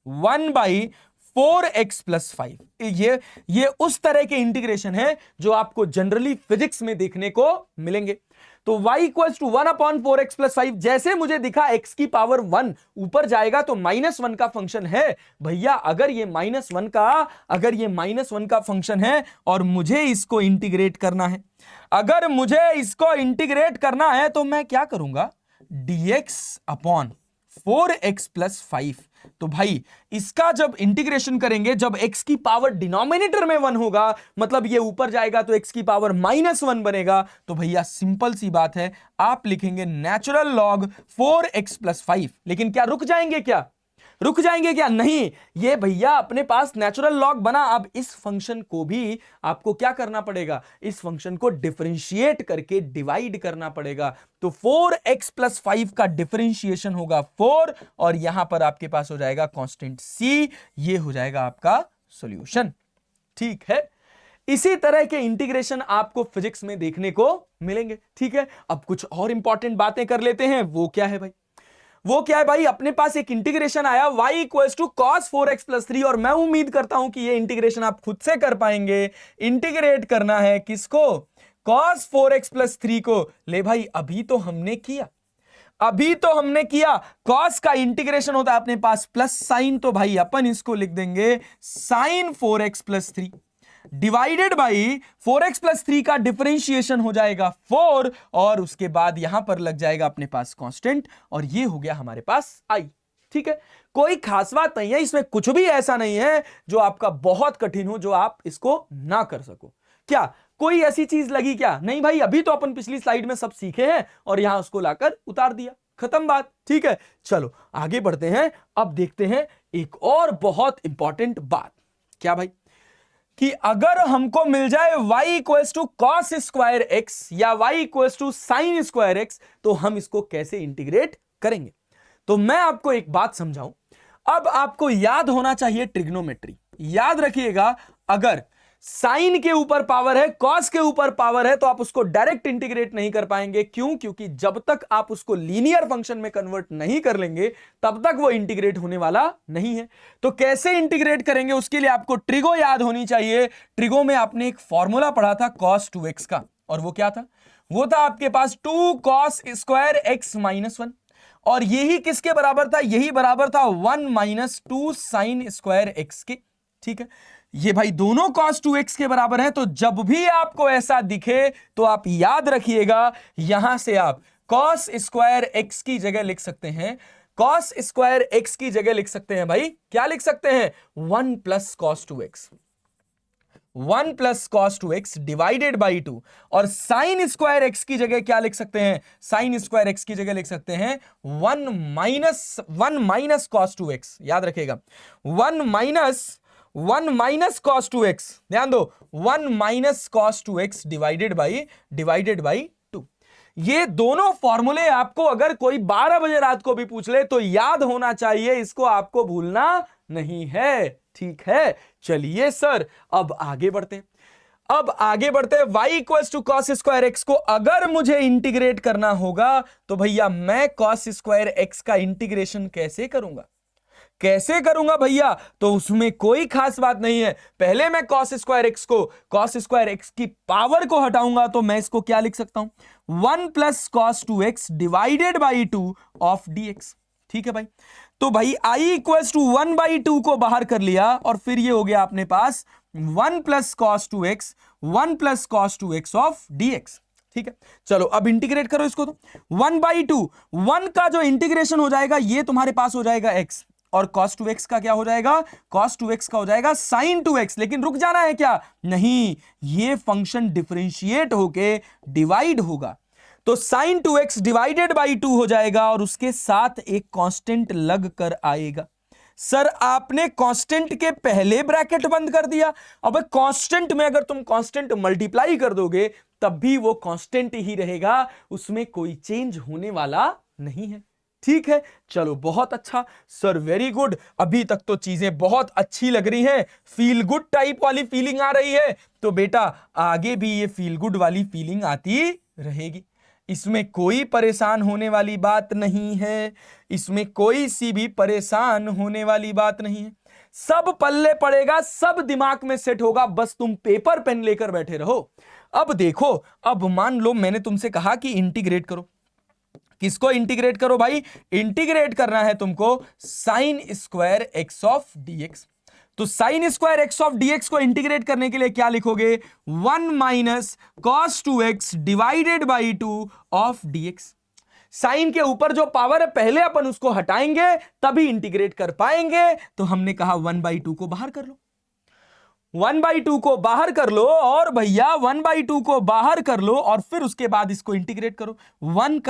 1/4x + 5। ये उस तरह के इंटीग्रेशन है जो आपको जनरली फिजिक्स में देखने को मिलेंगे। तो y इक्वल्स टू 1/4x + 5, जैसे मुझे दिखा x की पावर 1 ऊपर जाएगा तो -1 का फंक्शन है भैया, अगर ये -1 का फंक्शन है और मुझे इसको इंटीग्रेट करना है, अगर मुझे इसको इंटीग्रेट करना है तो मैं क्या करूंगा, dx/4x + 5, तो भाई इसका जब इंटीग्रेशन करेंगे, जब x की पावर डिनोमिनेटर में 1 होगा, मतलब ये ऊपर जाएगा तो x की पावर -1 बनेगा, तो भैया सिंपल सी बात है, आप लिखेंगे नेचुरल लॉग 4x + 5। लेकिन क्या रुक जाएंगे क्या, नहीं, ये भैया अपने पास नेचुरल लॉग बना। अब इस फंक्शन को भी आपको क्या करना पड़ेगा, इस फंक्शन को डिफरेंशिएट करके डिवाइड करना पड़ेगा, तो 4x + 5 का डिफरेंशिएशन होगा 4, और यहां पर आपके पास हो जाएगा कांस्टेंट c, ये हो जाएगा आपका सॉल्यूशन, ठीक है। इसी तरह के इंटीग्रेशन आपको फिजिक्स में देखने को मिलेंगे, ठीक है। अब कुछ और इंपॉर्टेंट बातें कर लेते हैं, वो क्या है भाई, अपने पास एक इंटीग्रेशन आया y equals to cos 4x + 3, और मैं उम्मीद करता हूं कि ये इंटीग्रेशन आप खुद से कर पाएंगे। इंटीग्रेट करना है किसको, cos 4x + 3 को। ले भाई अभी तो हमने किया, cos का इंटीग्रेशन होता है अपने पास प्लस साइन, तो भाई अपन इसको लिख देंगे sin 4x + 3 divided by 4x + 3 का डिफरेंशिएशन हो जाएगा 4, और उसके बाद यहां पर लग जाएगा अपने पास कांस्टेंट, और ये हो गया हमारे पास i, ठीक है। कोई खास बात नहीं है इसमें, कुछ भी ऐसा नहीं है जो आपका बहुत कठिन हो जो आप इसको ना कर सको। क्या कोई ऐसी चीज लगी क्या, नहीं भाई, अभी तो अपन पिछली स्लाइड में सब सीखे हैं और यहां उसको लाकर उतार दिया, खत्म बात, ठीक है। चलो आगे बढ़ते हैं, अब देखते हैं एक और बहुत इंपॉर्टेंट बात। क्या भाई, कि अगर हमको मिल जाए y equals to cos square x या y equals to sin square x, तो हम इसको कैसे इंटीग्रेट करेंगे। तो मैं आपको एक बात समझाऊं, अब आपको याद होना चाहिए ट्रिग्नोमेट्री। याद रखिएगा, अगर साइन के ऊपर पावर है, कॉस के ऊपर पावर है, तो आप उसको डायरेक्ट इंटीग्रेट नहीं कर पाएंगे। क्यों, क्योंकि जब तक आप उसको लीनियर फंक्शन में कन्वर्ट नहीं कर लेंगे तब तक वो इंटीग्रेट होने वाला नहीं है। तो कैसे इंटीग्रेट करेंगे, उसके लिए आपको ट्रिगो याद होनी चाहिए। ट्रिगो में आपने एक फॉर्मूला पढ़ा था cos 2x का, और वो क्या था, वो था आपके पास 2 cos स्क्वायर x - 1, और यही किसके बराबर था, यही बराबर था 1 - 2 sin स्क्वायर x के, ठीक है। ये भाई दोनों cos 2x के बराबर हैं, तो जब भी आपको ऐसा दिखे तो आप याद रखिएगा, यहां से आप cos स्क्वायर x की जगह लिख सकते हैं, cos स्क्वायर x की जगह लिख सकते हैं भाई, क्या लिख सकते हैं, 1 + cos 2x, 1 + cos 2x divided by 2, और sin स्क्वायर x की जगह क्या लिख सकते हैं, sin स्क्वायर x की जगह लिख सकते हैं 1 - cos 2x, याद रखिएगा 1 - cos 2x, ध्यान दो 1 - cos 2x डिवाइडेड बाई 2। ये दोनों फॉर्मूले आपको अगर कोई 12 बजे रात को भी पूछ ले तो याद होना चाहिए, इसको आपको भूलना नहीं है। ठीक है, चलिए सर अब आगे बढ़ते हैं। y equals to cos square x को अगर मुझे इंटीग्रेट करना होगा तो भैया मैं कॉस स्क्वायर एक्स का इंटीग्रेशन कैसे करूंगा भैया? तो उसमें कोई खास बात नहीं है। पहले मैं कॉस स्क्वायर एक्स की पावर को हटाऊंगा तो मैं इसको क्या लिख सकता हूं, 1 plus cos 2x divided by 2 of dx। ठीक है भाई, तो भाई i इक्वल्स टू 1/2 को बाहर कर लिया और फिर ये हो गया अपने पास 1 plus cos 2x of dx। ठीक है, चलो अब इंटीग्रेट करो इसको। तो 1/2, 1 का जो इंटीग्रेशन हो जाएगा ये तुम्हारे पास हो जाएगा x, और cos 2x का क्या हो जाएगा, cos 2x का हो जाएगा sin 2x। लेकिन रुक जाना है क्या, नहीं, ये फंक्शन डिफरेंशिएट होके डिवाइड होगा, तो sin 2x डिवाइडेड बाई 2 हो जाएगा और उसके साथ एक कांस्टेंट लग कर आएगा। सर आपने कांस्टेंट के पहले ब्रैकेट बंद कर दिया। अब कांस्टेंट में अगर तुम कांस्टेंट मल्टीप्लाई कर दोगे तब भी वो कांस्टेंट ही रहेगा, उसमें कोई चेंज होने वाला नहीं है। ठीक है, चलो बहुत अच्छा सर, वेरी गुड। अभी तक तो चीजें बहुत अच्छी लग रही हैं, फील गुड टाइप वाली फीलिंग आ रही है, तो बेटा आगे भी ये फील गुड वाली फीलिंग आती रहेगी। इसमें कोई परेशान होने वाली बात नहीं है, इसमें कोई सी भी परेशान होने वाली बात नहीं है। सब पल्ले पड़ेगा, सब दिमाग में सेट होगा, बस तुम पेपर पेन लेकर बैठे रहो। अब देखो, अब मान लो मैंने तुमसे कहा कि इंटीग्रेट करो। किसको इंटीग्रेट करो भाई? इंटीग्रेट करना है तुमको sine square x of dx। तो sine square x of dx को इंटीग्रेट करने के लिए क्या लिखोगे, 1 minus cos 2x divided by 2 of dx। Sine के ऊपर जो पावर है पहले अपन उसको हटाएंगे तभी इंटीग्रेट कर पाएंगे, तो हमने कहा 1/2 को बाहर कर लो, 1/2 को बाहर कर लो, और भैया 1/2 को बाहर कर लो और फिर उसके बाद इसको इंटीग्रेट करो। 1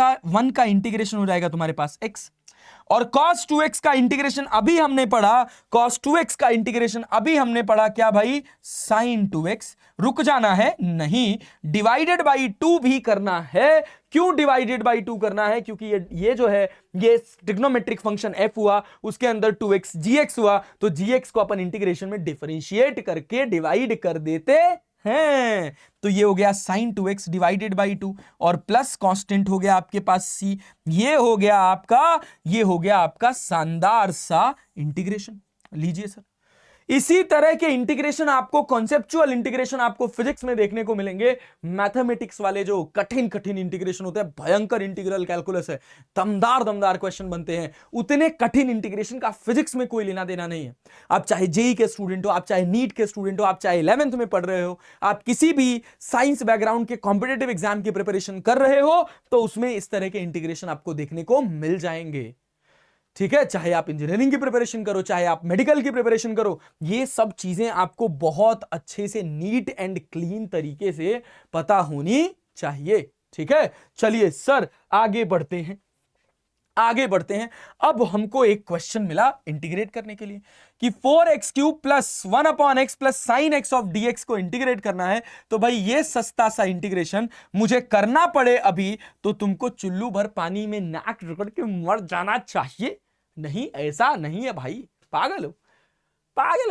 का इंटीग्रेशन हो जाएगा तुम्हारे पास x, और cos 2x का इंटीग्रेशन अभी हमने पढ़ा, cos 2x का इंटीग्रेशन अभी हमने पढ़ा क्या भाई, sin 2x। रुक जाना है नहीं, डिवाइडेड बाई 2 भी करना है। क्यों डिवाइडेड बाई 2 करना है? क्योंकि ये जो है ये ट्रिग्नोमेट्रिक फंक्शन f हुआ, उसके अंदर 2x gx हुआ, तो gx को अपन इंटीग्रेशन में डिफरेंशिएट करके डिवाइड कर देते हैं। तो ये हो गया sin 2x डिवाइडेड बाई 2 और प्लस कांस्टेंट हो गया आपके पास c। ये हो गया आपका शानदार सा इंटीग्रेशन। लीजिए सर, इसी तरह के इंटीग्रेशन आपको, कॉन्सेप्चुअल इंटीग्रेशन आपको फिजिक्स में देखने को मिलेंगे। मैथमेटिक्स वाले जो कठिन इंटीग्रेशन होते हैं, भयंकर इंटीग्रल कैलकुलस है, दमदार क्वेश्चन बनते हैं, उतने कठिन इंटीग्रेशन का फिजिक्स में कोई लेना देना नहीं है। आप चाहे जेई के स्टूडेंट हो, आप चाहे नीट के स्टूडेंट हो, आप चाहे 11th में पढ़ रहे हो, आप किसी भी साइंस बैकग्राउंड के कॉम्पिटेटिव एग्जाम की प्रिपरेशन कर रहे हो, तो उसमें इस तरह के इंटीग्रेशन आपको देखने को मिल जाएंगे। ठीक है, चाहे आप इंजीनियरिंग की प्रिपरेशन करो, चाहे आप मेडिकल की प्रिपरेशन करो, ये सब चीजें आपको बहुत अच्छे से नीट एंड क्लीन तरीके से पता होनी चाहिए। ठीक है, चलिए सर आगे बढ़ते हैं। अब हमको एक क्वेश्चन मिला इंटीग्रेट करने के लिए कि 4x³ plus 1/x plus sine x of dx को इंटीग्रेट करना है। तो भाई ये सस्ता सा इंटीग्रेशन मुझे करना पड़े अभी तो तुमको चुल्लू भर पानी में नाक रगड़ के मर जाना चाहिए। नहीं, ऐसा नहीं है भाई, पागल हो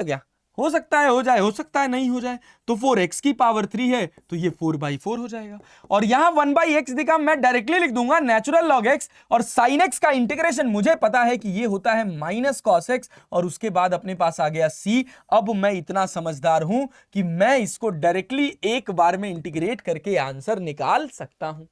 क्या? हो सकता है हो जाए, हो सकता है नहीं हो जाए। तो 4x की पावर 3 है तो ये 4/4 हो जाएगा, और यहां 1/x दिखा, मैं डायरेक्टली लिख दूंगा नेचुरल लॉग x, और साइन x का इंटीग्रेशन मुझे पता है कि ये होता है माइनस कॉस x, और उसके बाद अपने पास आ गया c। अब मैं इतना समझदार हूं कि मैं इसको डायरेक्टली एक बार में इंटीग्रेट करके आंसर निकाल सकता हूं।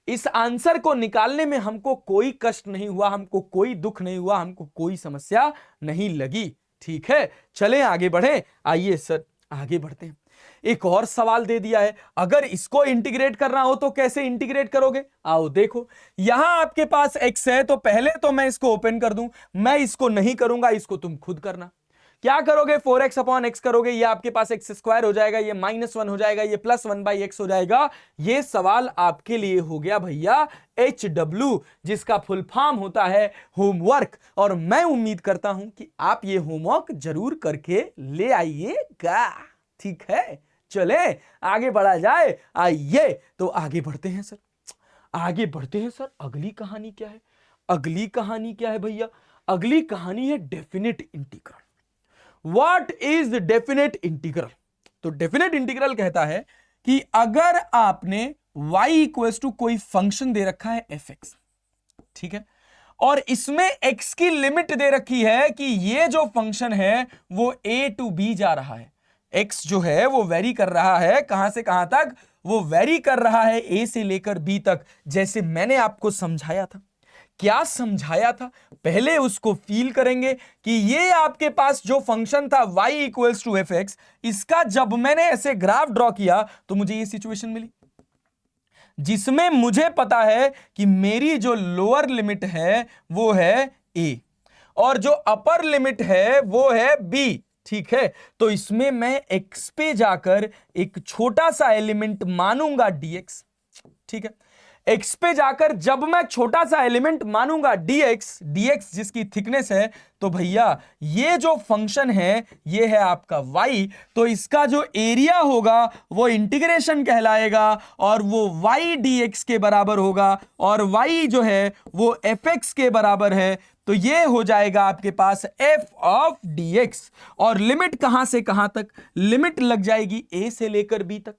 इस आंसर को निकालने में हमको कोई कष्ट नहीं हुआ, हमको कोई दुख नहीं हुआ, हमको कोई समस्या नहीं लगी। ठीक है, चलें आगे बढ़े। आइए सर आगे बढ़ते हैं। एक और सवाल दे दिया है, अगर इसको इंटीग्रेट करना हो तो कैसे इंटीग्रेट करोगे? आओ देखो, यहां आपके पास x है, तो पहले तो मैं इसको ओपन कर दूं, मैं इसको नहीं करूंगा, इसको तुम खुद करना। क्या करोगे? 4x/x करोगे, ये आपके पास x² हो जाएगा, ये -1 हो जाएगा, ये +1/x हो जाएगा। ये सवाल आपके लिए हो गया भैया HW, जिसका फुल फॉर्म होता है होमवर्क, और मैं उम्मीद करता हूं कि आप ये होमवर्क जरूर करके ले आइएगा। ठीक है, चले आगे बढ़ा जाए। आइए तो आगे बढ़ते हैं सर, आगे बढ़ते हैं सर, अगली कहानी क्या है? अगली कहानी क्या है भैया? अगली कहानी है definite integral. What is definite integral? तो डेफिनेट इंटीग्रल कहता है कि अगर आपने y इक्वल्स टू कोई फंक्शन दे रखा है fx, ठीक है, और इसमें x की लिमिट दे रखी है कि ये जो फंक्शन है वो a टू b जा रहा है। x जो है वो वेरी कर रहा है, कहां से कहां तक? वो वेरी कर रहा है a से लेकर b तक, जैसे मैंने आपको समझाया था। क्या समझाया था पहले उसको फील करेंगे कि ये आपके पास जो फंक्शन था y इक्वल्स टू fx, इसका जब मैंने ऐसे ग्राफ ड्रॉ किया तो मुझे ये सिचुएशन मिली, जिसमें मुझे पता है कि मेरी जो लोअर लिमिट है वो है a और जो अपर लिमिट है वो है b, ठीक है। तो इसमें मैं x पे जाकर एक छोटा सा एलिमेंट मानूंगा dx, ठीक है। x पे जाकर जब मैं छोटा सा एलिमेंट मानूंगा dx जिसकी थिकनेस है, तो भैया ये जो फंक्शन है ये है आपका y, तो इसका जो एरिया होगा वो इंटीग्रेशन कहलाएगा और वो y dx के बराबर होगा और y जो है वो fx के बराबर है। तो ये हो जाएगा आपके पास f ऑफ dx और लिमिट कहां से कहां तक? लिमिट लग जाएगी a से लेकर b तक,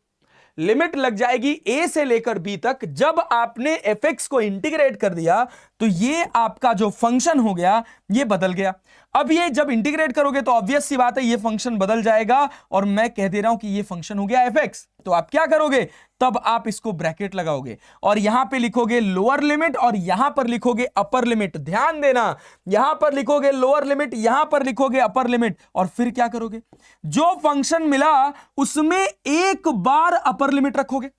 लिमिट लग जाएगी a से लेकर b तक। जब आपने fx को इंटीग्रेट कर दिया तो ये आपका जो फंक्शन हो गया ये बदल गया। अब ये जब इंटीग्रेट करोगे तो ऑब्वियस सी बात है ये फंक्शन बदल जाएगा और मैं कह दे रहा हूं कि ये फंक्शन हो गया fx। तो आप क्या करोगे? तब आप इसको ब्रैकेट लगाओगे और यहां पे लिखोगे लोअर लिमिट और यहां पर लिखोगे अपर लिमिट। ध्यान देना, यहां पर लिखोगे लोअर लिमिट, यहां पर लिखोगे अपर लिमिट और फिर क्या करोगे? जो फंक्शन मिला उसमें एक बार अपर लिमिट रखोगे,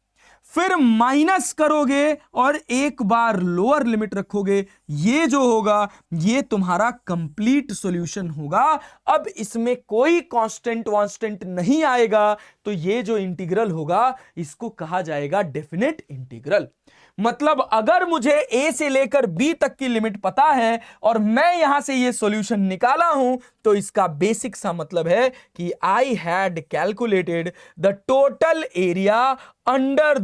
फिर माइनस करोगे और एक बार लोअर लिमिट रखोगे। ये जो होगा ये तुम्हारा कंप्लीट सॉल्यूशन होगा। अब इसमें कोई कांस्टेंट वांस्टेंट नहीं आएगा, तो ये जो इंटीग्रल होगा इसको कहा जाएगा डेफिनेट इंटीग्रल। मतलब अगर मुझे a से लेकर b तक की लिमिट पता है और मैं यहां से ये सॉल्यूशन निकाला हूं, तो इसका बेसिक सा मतलब है कि I had calculated the total area under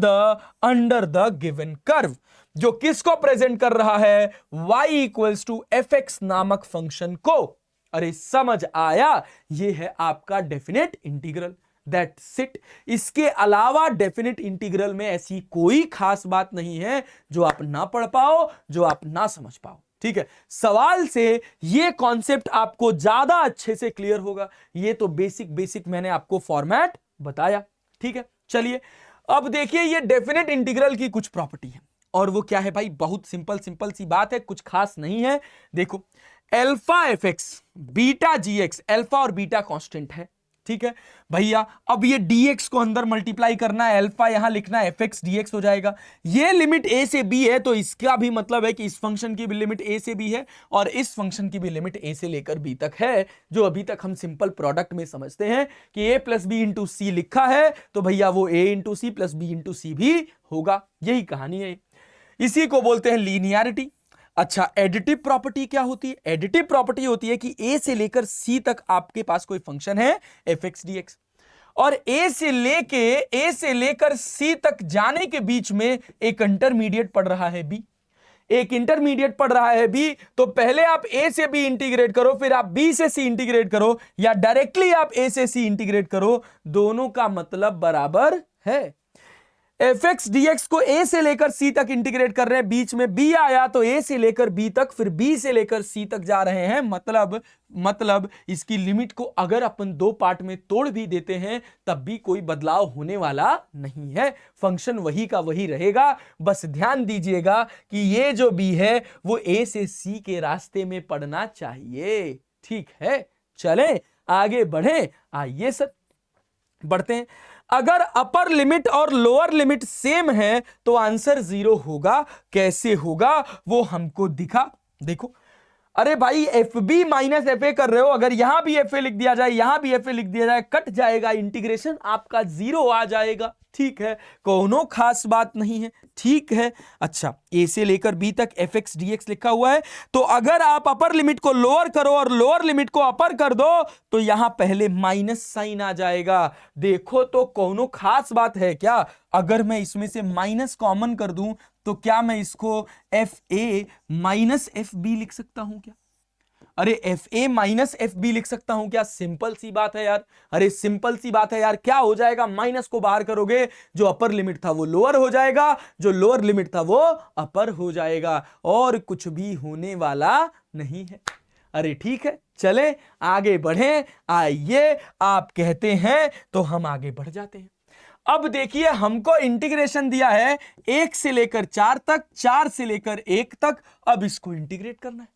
the given curve, जो किसको प्रेजेंट कर रहा है? y इक्वल्स टू fx नामक फंक्शन को। अरे समझ आया? ये है आपका डेफिनेट इंटीग्रल। That's it. इसके अलावा डेफिनेट इंटीग्रल में ऐसी कोई खास बात नहीं है जो आप ना पढ़ पाओ, जो आप ना समझ पाओ, ठीक है। सवाल से ये कॉन्सेप्ट आपको ज्यादा अच्छे से क्लियर होगा। ये तो बेसिक मैंने आपको फॉर्मेट बताया, ठीक है। चलिए अब देखिए ये डेफिनेट इंटीग्रल की कुछ प्रॉपर्टी है और वो क्या है भाई? बहुत सिंपल सी बात है, कुछ खास नहीं है। देखो alpha FX beta GX, alpha और बीटा कांस्टेंट है, ठीक है भैया। अब ये dx को अंदर मल्टीप्लाई करना है, अल्फा यहां लिखना है, fx dx हो जाएगा। ये लिमिट a से b है, तो इसका भी मतलब है कि इस फंक्शन की भी लिमिट a से b है और इस फंक्शन की भी लिमिट a से लेकर b तक है, जो अभी तक हम सिंपल प्रोडक्ट में समझते हैं कि a plus B into C लिखा है, तो भैया वो a into C plus B into C भी होगा। यही कहानी है, इसी को बोलते हैं लीनियरिटी। अच्छा, एडिटिव प्रॉपर्टी क्या होती है? एडिटिव प्रॉपर्टी होती है कि a से लेकर c तक आपके पास कोई फंक्शन है fx dx और a से लेकर c तक जाने के बीच में एक इंटरमीडिएट पड़ रहा है b, एक इंटरमीडिएट पड़ रहा है b। तो पहले आप a से b इंटीग्रेट करो, फिर आप b से c इंटीग्रेट करो, या डायरेक्टली आप a से c इंटीग्रेट करो, दोनों का मतलब बराबर है। fx dx को a से लेकर c तक इंटीग्रेट कर रहे हैं, बीच में b आया तो a से लेकर b तक, फिर b से लेकर c तक जा रहे हैं। मतलब इसकी लिमिट को अगर अपन दो पार्ट में तोड़ भी देते हैं तब भी कोई बदलाव होने वाला नहीं है, फंक्शन वही का वही रहेगा। बस ध्यान दीजिएगा कि ये जो b है वो a से c के रास्ते में पड़ना चाहिए, ठीक है। चलें आगे बढ़ें, आइए सर बढ़ते हैं। अगर अपर लिमिट और लोअर लिमिट सेम है तो आंसर 0 होगा। कैसे होगा वो हमको दिखा। देखो, अरे भाई f b minus f a कर रहे हो, अगर यहां भी एफ ए लिख दिया जाए, यहां भी एफ ए लिख दिया जाए, कट जाएगा, इंटीग्रेशन आपका 0 आ जाएगा। ठीक है, कोनो खास बात नहीं है, ठीक है। अच्छा, ए से लेकर बी तक एफ एक्स डी एक्स लिखा हुआ है, तो अगर आप अपर लिमिट को लोअर करो और लोअर लिमिट को अपर कर दो तो यहां पहले माइनस साइन आ जाएगा। देखो तो कोनो खास बात है क्या? अगर मैं इसमें से माइनस कॉमन कर दूं तो क्या मैं इसको f a minus f b लिख सकता हूं क्या? अरे f a minus f b लिख सकता हूं क्या? सिंपल सी बात है यार। अरे सिंपल सी बात है यार। क्या हो जाएगा? माइनस को बाहर करोगे, जो अपर लिमिट था वो लोअर हो जाएगा, जो लोअर लिमिट था वो अपर हो जाएगा, और कुछ भी होने वाला नहीं है। अरे ठीक है, चले आगे बढ़े। आइए, आप कहते हैं तो हम आगे बढ़ जाते हैं। अब देखिए, हमको इंटीग्रेशन दिया है 1 से लेकर 4 तक, 4 से लेकर 1 तक। अब इसको इंटीग्रेट करना है।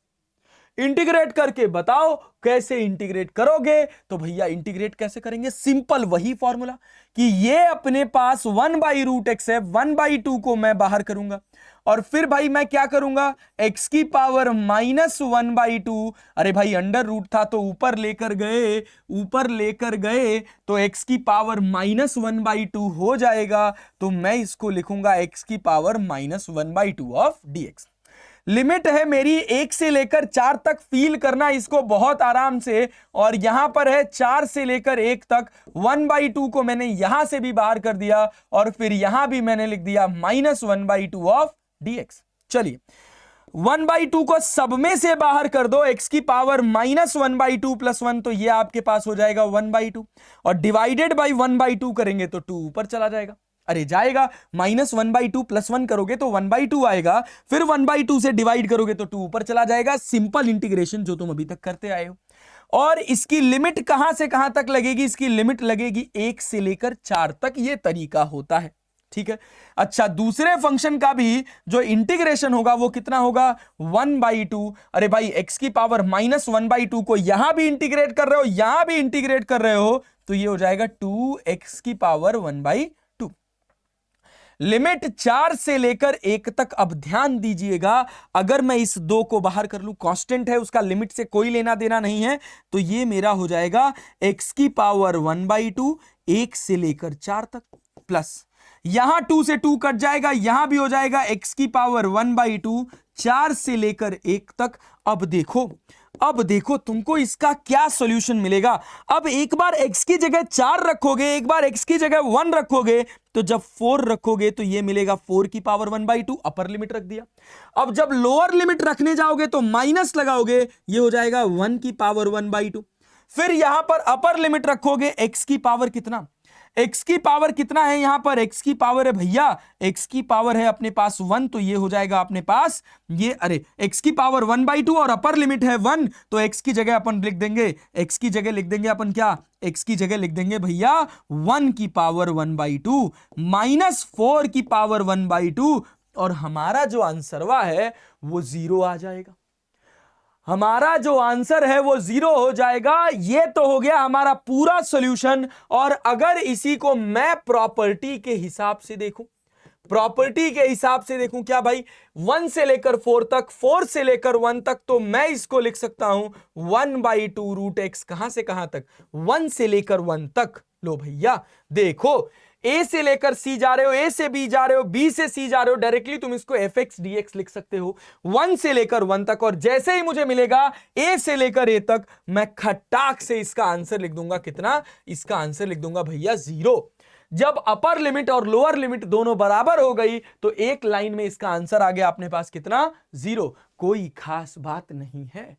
इंटीग्रेट करके बताओ कैसे इंटीग्रेट करोगे? तो भैया इंटीग्रेट कैसे करेंगे? सिंपल वही फॉर्मूला कि ये अपने पास 1/√x है, 1/2 को मैं बाहर करूंगा, और फिर भाई मैं क्या करूंगा? x की पावर -1/2। अरे भाई अंडर रूट था तो ऊपर लेकर गए तो x की पावर -1/2 हो जाएगा, तो मैं इसको लिखूंगा x की पावर -1/2 ऑफ dx। लिमिट है मेरी 1 से लेकर 4 तक, फील करना इसको बहुत आराम से, और यहां पर है 4 से लेकर 1 तक। 1/2 को मैंने यहां से भी बाहर कर दिया, और फिर यहां भी मैंने लिख दिया -1/2 ऑफ dx। चलिए 1/2 को सब में से बाहर कर दो, x की पावर -1/2 + 1, तो ये आपके पास हो जाएगा 1/2, और डिवाइडेड बाई 1/2 करेंगे तो 2 ऊपर चला जाएगा। अरे जाएगा, -1/2 + 1 करोगे तो 1/2 आएगा, फिर 1/2 से डिवाइड करोगे तो 2 ऊपर चला जाएगा। सिंपल इंटीग्रेशन जो तुम अभी तक करते आए हो। और इसकी लिमिट कहां से कहां तक लगेगी? इसकी लिमिट लगेगी 1 से लेकर 4 तक। ये तरीका होता है, ठीक है। अच्छा, दूसरे फंक्शन का भी जो इंटीग्रेशन होगा वो कितना होगा? 1/2। अरे भाई x की पावर -1/2 को यहां भी इंटीग्रेट कर रहे हो, यहां भी इंटीग्रेट कर रहे हो, तो ये हो जाएगा 2x की पावर 1/2। लिमिट 4 से लेकर 1 तक। अब ध्यान दीजिएगा, अगर मैं इस 2 को बाहर कर लूं, कांस्टेंट है, उसका लिमिट से कोई लेना देना नहीं है, तो ये मेरा हो जाएगा x की पावर 1/2 1 से लेकर 4 तक, प्लस यहां 2 से 2 कट जाएगा, यहां भी हो जाएगा x की पावर 1/2 4 से लेकर 1 तक। अब देखो तुमको इसका क्या सॉल्यूशन मिलेगा। अब एक बार x की जगह 4 रखोगे, एक बार x की जगह 1 रखोगे, तो जब 4 रखोगे तो ये मिलेगा 4 की पावर 1/2, अपर लिमिट रख दिया। अब जब लोअर लिमिट रखने जाओगे तो माइनस लगाओगे, ये हो जाएगा 1 की पावर 1/2। फिर यहां पर अपर लिमिट रखोगे, x की पावर कितना? x की पावर कितना है? यहां पर x की पावर है भैया, x की पावर है अपने पास 1, तो ये हो जाएगा अपने पास ये, अरे x की पावर 1/2 और अपर लिमिट है 1, तो x की जगह अपन लिख देंगे, x की जगह लिख देंगे अपन क्या? x की जगह लिख देंगे भैया 1 की पावर 1/2 -4 की पावर 1/2, और हमारा जो आंसरवा है वो 0 आ जाएगा। हमारा जो आंसर है वो 0 हो जाएगा। ये तो हो गया हमारा पूरा सॉल्यूशन। और अगर इसी को मैं प्रॉपर्टी के हिसाब से देखूं, क्या भाई, 1 से लेकर 4 तक, 4 से लेकर 1 तक, तो मैं इसको लिख सकता हूं 1/2√x। कहां से कहां तक? 1 से लेकर 1 तक। लो भैया देखो, a से लेकर c जा रहे हो, a से b जा रहे हो, b से c जा रहे हो, डायरेक्टली तुम इसको fx dx लिख सकते हो 1 से लेकर 1 तक। और जैसे ही मुझे मिलेगा a से लेकर a तक, मैं खटाक से इसका आंसर लिख दूंगा कितना? इसका आंसर लिख दूंगा भैया 0। जब अपर लिमिट और लोअर लिमिट दोनों बराबर हो गई तो एक लाइन में इसका आंसर आ गया अपने पास कितना? 0। कोई खास बात नहीं है,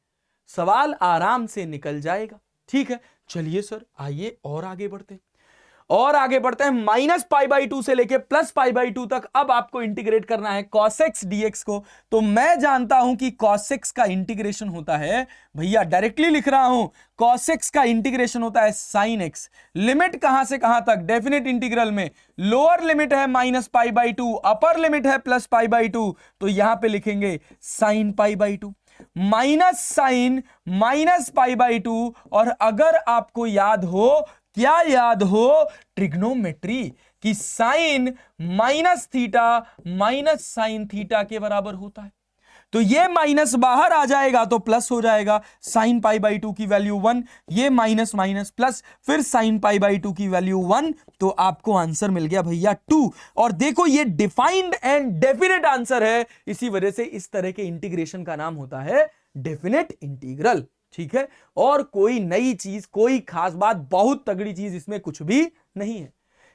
सवाल आराम से निकल जाएगा। ठीक है, चलिए सर आइए और आगे बढ़ते हैं, -π/2 से लेके +π/2 तक। अब आपको इंटीग्रेट करना है cos x dx को। तो मैं जानता हूं कि cos x का इंटीग्रेशन होता है, भैया डायरेक्टली लिख रहा हूं, cos x का इंटीग्रेशन होता है sin x। लिमिट कहां से कहां तक? डेफिनेट इंटीग्रल में लोअर लिमिट है -π/2, अपर लिमिट है +π/2, तो यहां पे लिखेंगे sin π/2 माइनस साइन -π/2। और अगर आपको याद हो, क्या याद हो? ट्रिग्नोमेट्री की साइन -θ - sin θ के बराबर होता है। तो ये माइनस बाहर आ जाएगा तो प्लस हो जाएगा, साइन पाई बाई 2 की वैल्यू 1, ये माइनस माइनस प्लस, फिर साइन पाई बाई 2 की वैल्यू 1, तो आपको आंसर मिल गया भैया 2। और देखो ये डिफाइंड एंड डेफिनेट आंसर है, इसी वजह से इस तरह के इंटीग्रेशन का नाम होता है डेफिनेट इंटीग्रल। ठीक है, और कोई नई चीज, कोई खास बात, बहुत तगड़ी चीज इसमें कुछ भी नहीं है।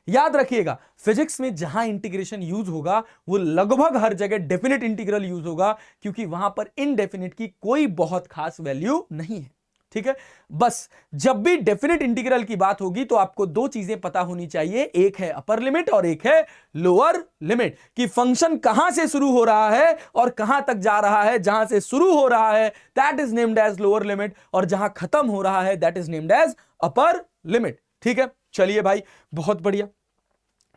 याद रखिएगा, फिजिक्स में जहां इंटीग्रेशन यूज होगा वो लगभग हर जगह डेफिनेट इंटीग्रल यूज होगा, क्योंकि वहां पर इनडेफिनेट की कोई बहुत खास वैल्यू नहीं है। ठीक है, बस जब भी डेफिनेट इंटीग्रल की बात होगी तो आपको दो चीजें पता होनी चाहिए, एक है अपर लिमिट और एक है लोअर लिमिट, कि फंक्शन कहां से शुरू हो रहा है और कहां तक जा रहा है। जहां से शुरू हो रहा है that is named as lower limit, और जहां खत्म हो रहा है that is named as upper limit. ठीक है, चलिए भाई, बहुत बढ़िया,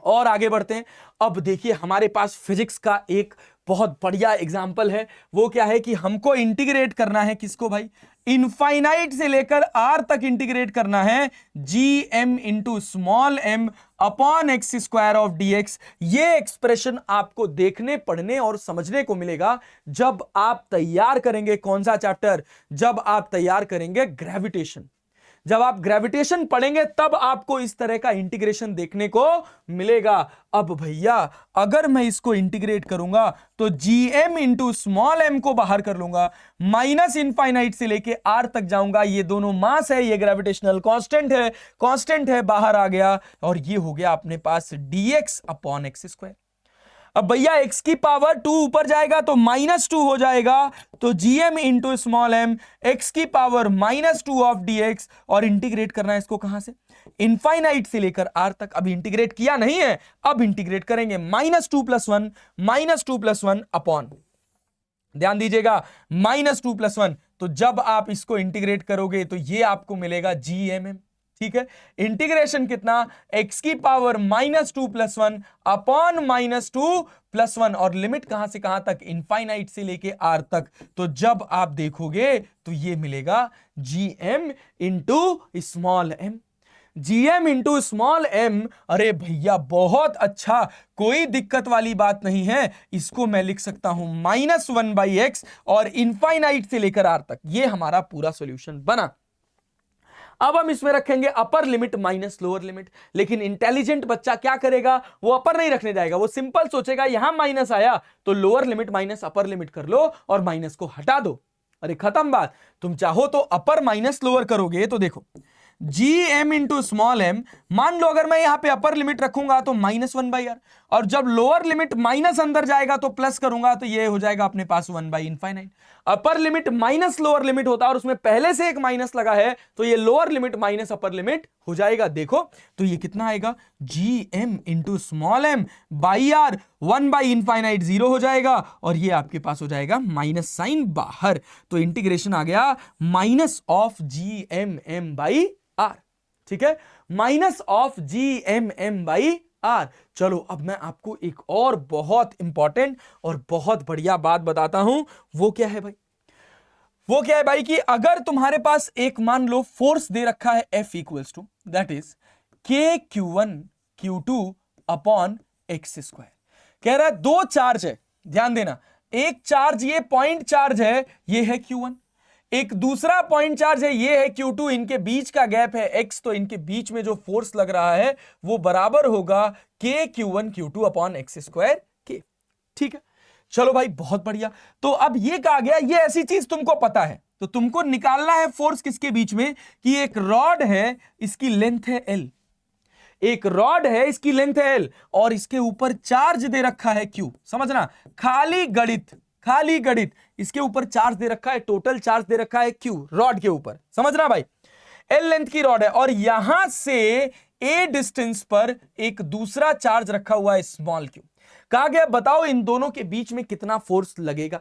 और आगे बढ़ते हैं। अब देखिए हमारे पास फिजिक्स का एक बहुत बढ़िया एग्जाम्पल है, वो क्या है कि हमको इंटीग्रेट करना है किसको भाई, इनफाइनाइट से लेकर आर तक इंटीग्रेट करना है G M into small m upon x square of d x. ये एक्सप्रेशन आपको देखने, पढ़ने और समझने को मिलेगा जब आप तैयार करेंगे कौन सा चैप्टर, जब आप तैयार करेंगे ग्रेविटेशन। जब आप ग्रेविटेशन पढ़ेंगे तब आपको इस तरह का इंटीग्रेशन देखने को मिलेगा। अब भैया अगर मैं इसको इंटीग्रेट करूंगा तो gm इंटू स्मॉल m को बाहर कर लूंगा, माइनस इनफाइनाइट से लेके r तक जाऊंगा, ये दोनों मास है, ये ग्रेविटेशनल कांस्टेंट है, बाहर आ गया, और ये हो गया अपने पास dx अपॉन एक्स स्क्वायर। अब भैया x की पावर 2 ऊपर जाएगा तो -2 हो जाएगा, तो gm into small m x की पावर -2 ऑफ dx, और इंटीग्रेट करना है इसको कहां से, इनफाइनाइट से लेकर r तक। अभी इंटीग्रेट किया नहीं है, अब इंटीग्रेट करेंगे, -2 + 1 अपॉन, ध्यान दीजिएगा, -2 + 1, तो जब आप इसको इंटीग्रेट करोगे तो ये आपको मिलेगा gmm। ठीक है, इंटीग्रेशन कितना, x की पावर -2 + 1 अपॉन -2 + 1, और लिमिट कहां से कहां तक, इनफाइनाइट से लेके r तक। तो जब आप देखोगे तो ये मिलेगा gm into small m, gm into small m। अरे भैया बहुत अच्छा, कोई दिक्कत वाली बात नहीं है, इसको मैं लिख सकता हूं -1/x और इनफाइनाइट से लेकर r तक। ये हमारा पूरा सॉल्यूशन बना। अब हम इसमें रखेंगे अपर लिमिट माइनस लोअर लिमिट, लेकिन इंटेलिजेंट बच्चा क्या करेगा, वो अपर नहीं रखने जाएगा, वो सिंपल सोचेगा यहां माइनस आया तो lower limit minus upper limit कर लो और माइनस को हटा दो। अरे खत्म बात। तुम चाहो तो अपर माइनस लोअर करोगे तो देखो gm इंटू स्मॉल m, मान लो अगर मैं यहां पे अपर लिमिट रखूंगा तो -1/r, और जब लोअर लिमिट माइनस अंदर जाएगा तो प्लस करूंगा तो ये हो जाएगा अपने पास infinite. Upper limit minus lower limit होता है और उसमें पहले से एक माइनस लगा है तो ये lower limit minus upper limit हो जाएगा। देखो तो ये कितना आएगा, gm into small m by r, 1/इनफाइनाइट 0 हो जाएगा, और ये आपके पास हो जाएगा माइनस साइन बाहर, तो इंटीग्रेशन आ गया माइनस ऑफ gmm/r। ठीक है, माइनस ऑफ gmm/r। चलो अब मैं आपको एक और बहुत इंपॉर्टेंट और बहुत बढ़िया बात बताता हूं, वो क्या है भाई, वो क्या है भाई कि अगर तुम्हारे पास एक मान लो फोर्स दे रखा है F equals to that is KQ1 Q2 upon x square, कह रहा है दो चार्ज है, ध्यान देना, एक चार्ज ये पॉइंट चार्ज है, ये है Q1, एक दूसरा पॉइंट चार्ज है, ये है Q2, इनके बीच का गैप है x, तो इनके बीच में जो फोर्स लग रहा है वो बराबर होगा KQ1 Q2 upon x square K। ठीक है, चलो भाई बहुत बढ़िया। तो अब ये कहा गया, ये ऐसी चीज तुमको पता है, तो तुमको निकालना है फोर्स किसके बीच में, कि एक रॉड है, इसकी लेंथ है L, एक रॉड है, इसकी लेंथ है L, और इसके ऊपर चार्ज दे रखा है Q। समझना, खाली गणित, इसके ऊपर चार्ज दे रखा है, टोटल चार्ज दे रखा है Q रॉड के ऊपर, समझना भाई, L लेंथ की रॉड है, और यहां से A डिस्टेंस पर एक दूसरा चार्ज रखा हुआ है स्मॉल q। कहा गया बताओ इन दोनों के बीच में कितना फोर्स लगेगा।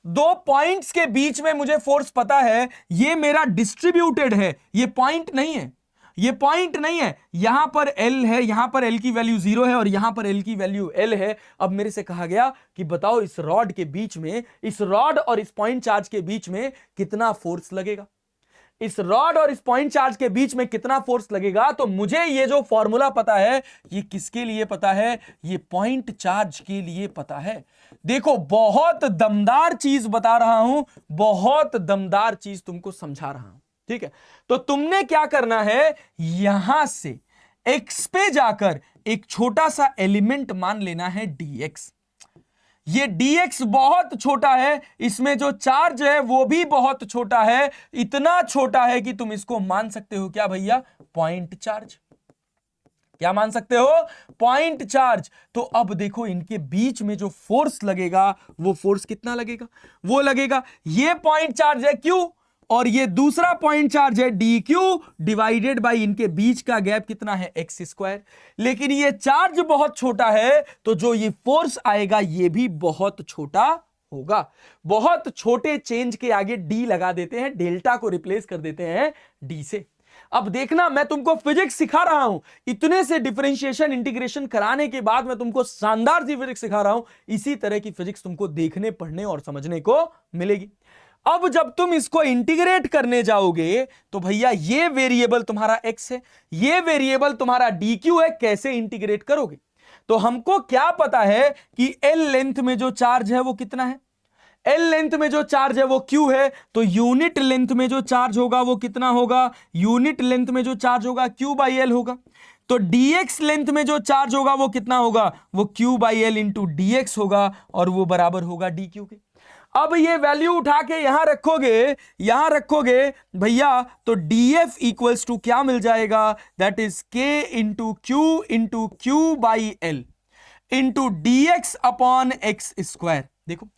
दो पॉइंट्स के बीच में मुझे फोर्स पता है, ये मेरा डिस्ट्रीब्यूटेड है, ये पॉइंट नहीं है, ये पॉइंट नहीं है, यहां पर L है, यहां पर L की वैल्यू 0 है और यहां पर L की वैल्यू L है। अब मेरे से कहा गया कि बताओ इस रॉड के बीच में, इस रॉड और इस पॉइंट चार्ज के बीच में कितना फोर्स लगेगा। इस रॉड और इस पॉइंट चार्ज के बीच में कितना फोर्स लगेगा, तो मुझे ये जो फॉर्मूला पता है, ये किसके लिए पता है, ये पॉइंट चार्ज के लिए पता है। देखो बहुत दमदार चीज बता रहा हूं, बहुत दमदार चीज तुमको समझा रहा हूं, ठीक है। तो तुमने क्या करना है, यहां से x पे जाकर एक छोटा सा एलिमेंट मान लेना है dx। ये dx बहुत छोटा है, इसमें जो चार्ज है वो भी बहुत छोटा है, इतना छोटा है कि तुम इसको मान सकते हो क्या भैया, पॉइंट चार्ज। क्या मान सकते हो, पॉइंट चार्ज। तो अब देखो इनके बीच में जो फोर्स लगेगा, वो फोर्स कितना लगेगा, वो लगेगा, ये पॉइंट चार्ज है Q और ये दूसरा पॉइंट चार्ज है dq, डिवाइडेड बाय इनके बीच का गैप कितना है, x स्क्वायर। लेकिन ये चार्ज बहुत छोटा है, तो जो ये फोर्स आएगा ये भी बहुत छोटा होगा। बहुत छोटे चेंज के आगे d लगा देते हैं, डेल्टा को रिप्लेस कर देते हैं d से। अब देखना, मैं तुमको फिजिक्स सिखा रहा हूं, इतने से डिफरेंशिएशन इंटीग्रेशन कराने के बाद मैं तुमको शानदार सी फिजिक्स सिखा रहा हूं। इसी तरह की फिजिक्स तुमको देखने, पढ़ने और समझने को मिलेगी। अब जब तुम इसको इंटीग्रेट करने जाओगे तो भैया ये वेरिएबल तुम्हारा x है, ये वेरिएबल तुम्हारा dq है, कैसे इंटीग्रेट करोगे। तो हमको क्या पता है कि l लेंथ में जो चार्ज है वो कितना है, l लेंथ में जो चार्ज है वो q है, तो यूनिट लेंथ में जो चार्ज होगा वो कितना होगा, यूनिट लेंथ में जो चार्ज होगा q बाई एल होगा। तो dx लेंथ में जो चार्ज होगा वो कितना होगा, वो q by L into dx होगा और वो बराबर होगा dq के। अब ये वैल्यू उठा के यहां रखोगे भैया, तो df इक्वल्स टू क्या मिल जाएगा, that is k into Q by L into dx upon x square. देखो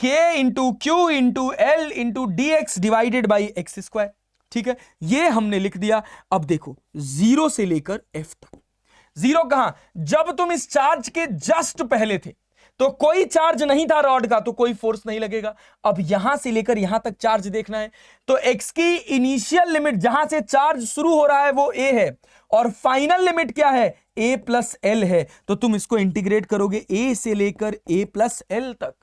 k into Q into L into dx divided by x square, ठीक है, ये हमने लिख दिया। अब देखो 0 से लेकर f तक, 0 कहां, जब तुम इस चार्ज के जस्ट पहले थे तो कोई चार्ज नहीं था रॉड का, तो कोई फोर्स नहीं लगेगा। अब यहां से लेकर यहां तक चार्ज देखना है, तो x की इनिशियल लिमिट जहां से चार्ज शुरू हो रहा है वो a है और फाइनल लिमिट क्या है, a प्लस एल है। तो तुम इसको इंटीग्रेट करोगे a से लेकर a प्लस एल तक।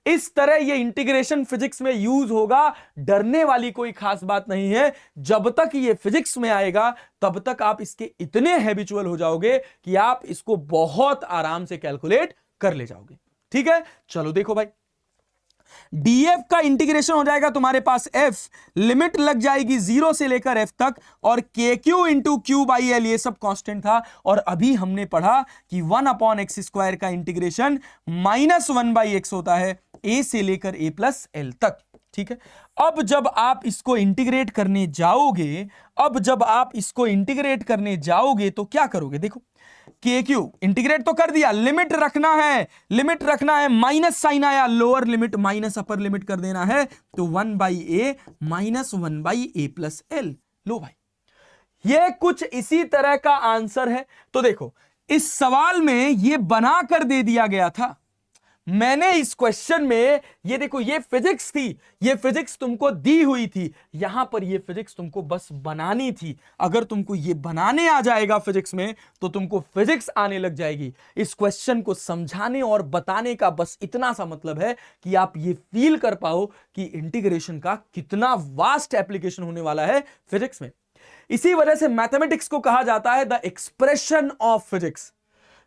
इस तरह ये इंटीग्रेशन फिजिक्स में यूज होगा, डरने वाली कोई खास बात नहीं है। जब तक ये फिजिक्स में आएगा तब तक आप इसके इतने हैबिचुअल हो जाओगे कि आप इसको बहुत आराम से कैलकुलेट कर ले जाओगे, ठीक है। चलो देखो भाई, df का इंटीग्रेशन हो जाएगा तुम्हारे पास f, लिमिट लग जाएगी 0 से लेकर f तक, और kq into Q by L ये सब कांस्टेंट था। और अभी हमने पढ़ा कि 1 अपॉन एक्स स्क्वायर का इंटीग्रेशन -1 बाई एक्स होता है, a से लेकर a प्लस एल तक, ठीक है। अब जब आप इसको इंटीग्रेट करने जाओगे तो क्या करोगे, देखो KQ इंटीग्रेट तो कर दिया, लिमिट रखना है, माइनस साइन आया, lower limit minus upper limit कर देना है, तो 1 by A minus 1 by A plus L. लो भाई, ये कुछ इसी तरह का आंसर है। तो देखो इस सवाल में ये बना कर दे दिया गया था, मैंने इस क्वेश्चन में, ये देखो ये फिजिक्स थी, ये फिजिक्स तुमको दी हुई थी, यहां पर ये फिजिक्स तुमको बस बनानी थी। अगर तुमको ये बनाने आ जाएगा फिजिक्स में तो तुमको फिजिक्स आने लग जाएगी। इस क्वेश्चन को समझाने और बताने का बस इतना सा मतलब है कि आप ये फील कर पाओ कि इंटीग्रेशन का कितना वास्ट एप्लीकेशन होने वाला है फिजिक्स में। इसी वजह से मैथमेटिक्स को कहा जाता है द एक्सप्रेशन ऑफ फिजिक्स।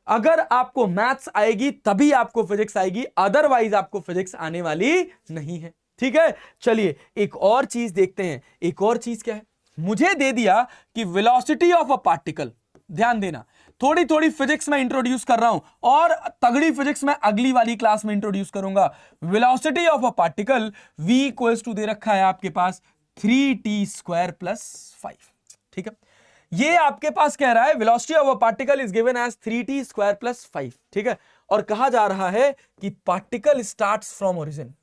अगर आपको मैथ्स आएगी तभी आपको फिजिक्स आएगी, अदरवाइज आपको फिजिक्स आने वाली नहीं है, ठीक है। चलिए एक और चीज देखते हैं। एक और चीज क्या है, मुझे दे दिया कि वेलोसिटी ऑफ अ पार्टिकल, ध्यान देना, थोड़ी थोड़ी फिजिक्स में इंट्रोड्यूस कर रहा हूं और तगड़ी फिजिक्स में अगली वाली क्लास में इंट्रोड्यूस करूंगा। Velocity of a particle v equals to दे रखा है आपके पास 3t स्क्वायर प्लस 5, ठीक है। ये आपके पास कह रहा है velocity of a particle is given as 3t square plus 5, ठीक है। और कहा जा रहा है कि particle starts from origin,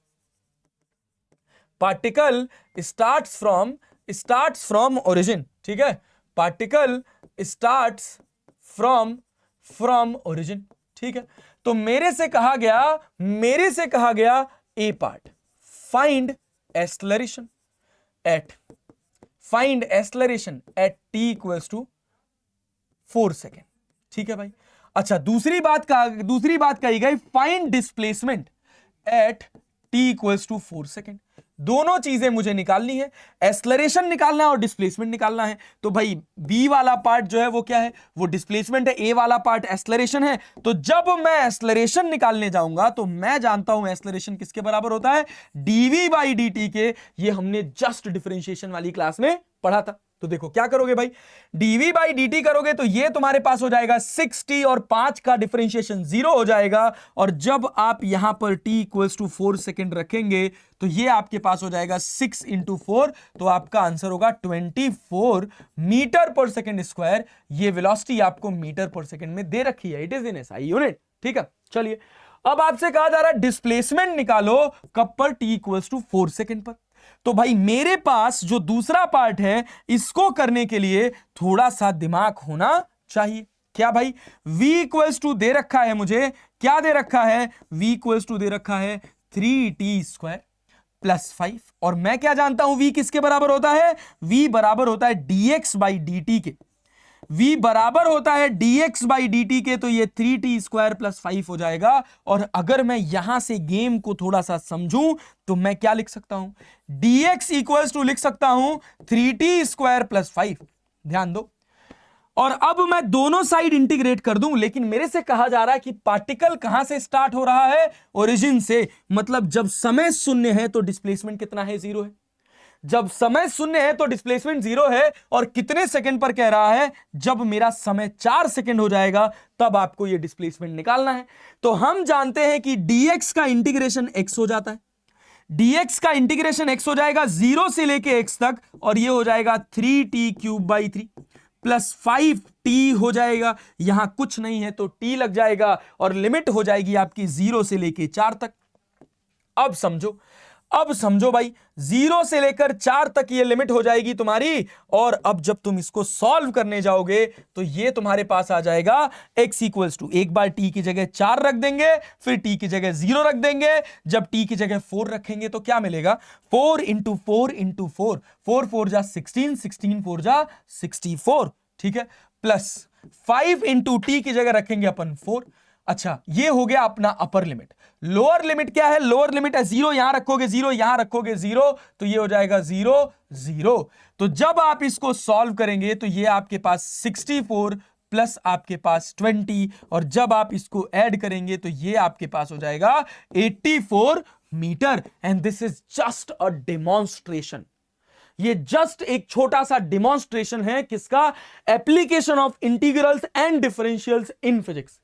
particle starts from origin, ठीक है। पार्टिकल स्टार्ट्स फ्रॉम ओरिजिन, ठीक है। तो मेरे से कहा गया A part, find acceleration at t equals to 4 second, ठीक है भाई। अच्छा, दूसरी बात कही गई, find displacement at t equals to 4 second. दोनों चीजें मुझे निकालनी है, एक्सेलरेशन निकालना है और डिस्प्लेसमेंट निकालना है। तो भाई बी वाला पार्ट जो है वो क्या है, वो डिस्प्लेसमेंट है, ए वाला पार्ट एक्सेलरेशन है। तो जब मैं एक्सेलरेशन निकालने जाऊंगा तो मैं जानता हूं एक्सेलरेशन किसके बराबर होता है, डीवी बाई डी टी के। ये हमने जस्ट डिफरेंशिएशन वाली क्लास में पढ़ा था। तो देखो क्या करोगे भाई, dv बाई dt करोगे तो ये तुम्हारे पास हो जाएगा 6t और 5 का डिफरेंशिएशन 0 हो जाएगा। और जब आप यहां पर t इक्वल्स टू 4 सेकेंड रखेंगे तो ये आपके पास हो जाएगा 6 इंटू 4, तो आपका आंसर होगा 24 मीटर पर सेकेंड स्क्वायर। ये वेलोसिटी आपको मीटर पर सेकेंड में दे रखी है, it is in SI unit. ठीक है, चलिए अब आपसे कहा जा रहा है डिस्प्लेसमेंट निकालो कब पर, t इक्वल्स टू 4 सेकेंड पर। तो भाई मेरे पास जो दूसरा पार्ट है इसको करने के लिए थोड़ा सा दिमाग होना चाहिए। क्या भाई, v इक्वल्स टू दे रखा है मुझे, क्या दे रखा है, v इक्वल्स टू दे रखा है 3t स्क्वायर प्लस 5। और मैं क्या जानता हूं v किसके बराबर होता है, v बराबर होता है dx बाई dt के। v बराबर होता है dx बाई dt के, तो ये 3t स्क्वायर प्लस 5 हो जाएगा। और अगर मैं यहां से गेम को थोड़ा सा समझूं तो मैं क्या लिख सकता हूं, dx इक्वल्स टू लिख सकता हूं 3t स्क्वायर प्लस 5। ध्यान दो, और अब मैं दोनों साइड इंटीग्रेट कर दूं, लेकिन मेरे से कहा जा रहा है कि पार्टिकल कहां से स्टार्ट हो रहा है, ओरिजिन से। मतलब जब समय शून्य है तो डिस्प्लेसमेंट कितना है, 0 है। जब समय शून्य है तो डिस्प्लेसमेंट 0 है। और कितने सेकंड पर कह रहा है, जब मेरा समय 4 सेकंड हो जाएगा तब आपको यह डिस्प्लेसमेंट निकालना है। तो हम जानते हैं कि dx का इंटीग्रेशन x हो जाता है, dx का इंटीग्रेशन x हो जाएगा 0 से लेके x तक, और यह हो जाएगा 3t cube by 3 plus 5t हो जाएगा। यहां कुछ नहीं है तो t लग जाएगा, और लिमिट हो जाएगी आपकी 0 से लेके 4 तक। अब समझो भाई, 0 से लेकर 4 तक ये लिमिट हो जाएगी तुम्हारी। और अब जब तुम इसको सॉल्व करने जाओगे तो ये तुम्हारे पास आ जाएगा x इक्वल्स टू, एक बार t की जगह 4 रख देंगे, फिर t की जगह 0 रख देंगे। जब t की जगह 4 रखेंगे तो क्या मिलेगा, 4 इंटू 4 इंटू 4, 4 4 जा 16, 16 4 जा 64। ठीक है, प्लस 5 इंटू t की जगह रखेंगे अपन 4। अच्छा, ये हो गया अपना अपर लिमिट। लोअर लिमिट क्या है, लोअर लिमिट है 0, यहां रखोगे 0, यहां रखोगे 0, तो ये हो जाएगा 0 0। तो जब आप इसको सॉल्व करेंगे तो ये आपके पास 64 प्लस आपके पास 20, और जब आप इसको ऐड करेंगे तो ये आपके पास हो जाएगा 84 metre. And this is just a demonstration. ये जस्ट एक छोटा सा डेमोन्स्ट्रेशन है किसका, application of integrals and differentials in physics.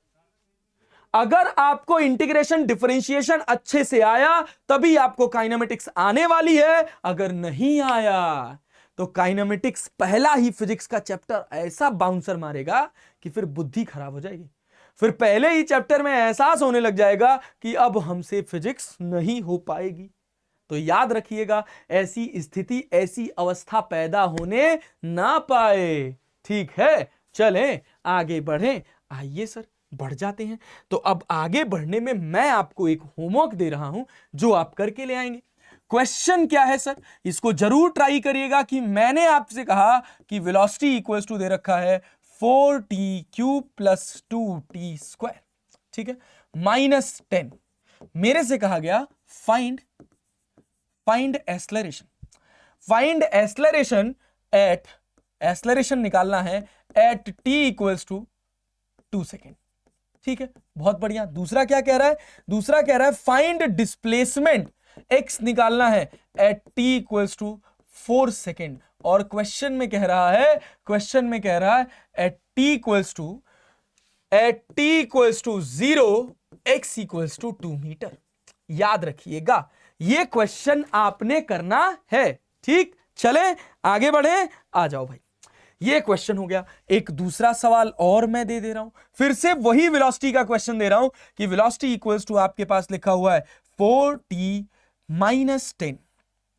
अगर आपको इंटीग्रेशन डिफरेंशिएशन अच्छे से आया तभी आपको काइनेमेटिक्स आने वाली है, अगर नहीं आया तो काइनेमेटिक्स पहला ही फिजिक्स का चैप्टर ऐसा बाउंसर मारेगा कि फिर बुद्धि खराब हो जाएगी। फिर पहले ही चैप्टर में एहसास होने लग जाएगा कि अब हमसे फिजिक्स नहीं हो पाएगी। तो याद रखिएगा, ऐसी स्थिति, ऐसी अवस्था पैदा होने ना पाए। ठीक है, चलें आगे बढ़ें। आइए सर, बढ़ जाते हैं। तो अब आगे बढ़ने में मैं आपको एक होमवर्क दे रहा हूं जो आप करके ले आएंगे। क्वेश्चन क्या है सर, इसको जरूर ट्राई करिएगा कि मैंने आपसे कहा कि वेलोसिटी इक्वल्स टू दे रखा है 4t cube plus 2t square, ठीक है, माइनस 10। मेरे से कहा गया फाइंड एक्सेलरेशन, एक्सेलरेशन निकालना है at t equals to 2 second. ठीक है, बहुत बढ़िया। दूसरा क्या कह रहा है, दूसरा कह रहा है फाइंड डिस्प्लेसमेंट x निकालना है at t equals to 4 second. और क्वेश्चन में कह रहा है at t equals to 0 x equals to 2 metre. याद रखिएगा, ये क्वेश्चन आपने करना है। ठीक, चले आगे बढ़े, आ जाओ भाई। ये क्वेश्चन हो गया। एक दूसरा सवाल और मैं दे रहा हूं, फिर से वही वेलोसिटी का क्वेश्चन दे रहा हूं कि वेलोसिटी इक्वल्स टू आपके पास लिखा हुआ है 4t माइनस 10।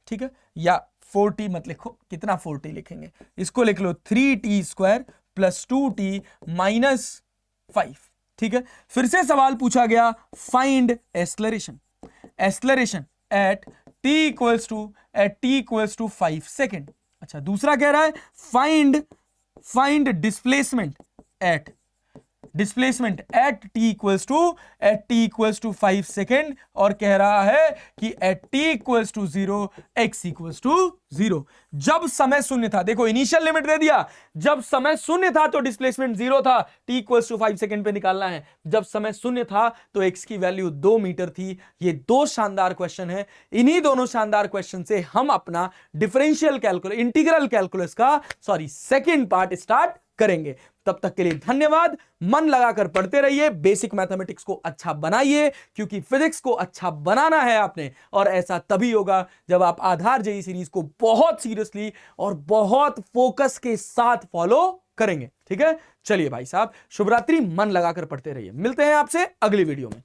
ठीक है, या 4t मत लिखो, कितना 4t लिखेंगे, इसको लिख लो 3t square plus 2t minus 5। ठीक है, फिर से सवाल पूछा गया find acceleration at t equals to 5 second. अच्छा, दूसरा कह रहा है find displacement at displacement at t equals to 5 second, और कह रहा है कि at t equals to 0 x equals to 0। जब समय शून्य था, देखो इनिशियल लिमिट दे दिया, जब समय शून्य था तो डिस्प्लेसमेंट 0 था, टी इक्वल्स टू 5 सेकेंड पे निकालना है, जब समय शून्य था तो एक्स की वैल्यू 2 मीटर थी। ये दो शानदार क्वेश्चन है, इन्हीं दोनों शानदार क्वेश्चन से हम अपना डिफरेंशियल कैलकुलस, इंटीग्रल कैलकुलस का सेकंड पार्ट स्टार्ट करेंगे। तब तक के लिए धन्यवाद। मन लगाकर पढ़ते रहिए, बेसिक मैथमेटिक्स को अच्छा बनाइए, क्योंकि फिजिक्स को अच्छा बनाना है आपने, और ऐसा तभी होगा जब आप आधार जेईई सीरीज को बहुत सीरियसली और बहुत फोकस के साथ फॉलो करेंगे। ठीक है, चलिए भाई साहब, शुभ रात्रि। मन लगाकर पढ़ते रहिए, मिलते हैं आपसे अगली वीडियो में।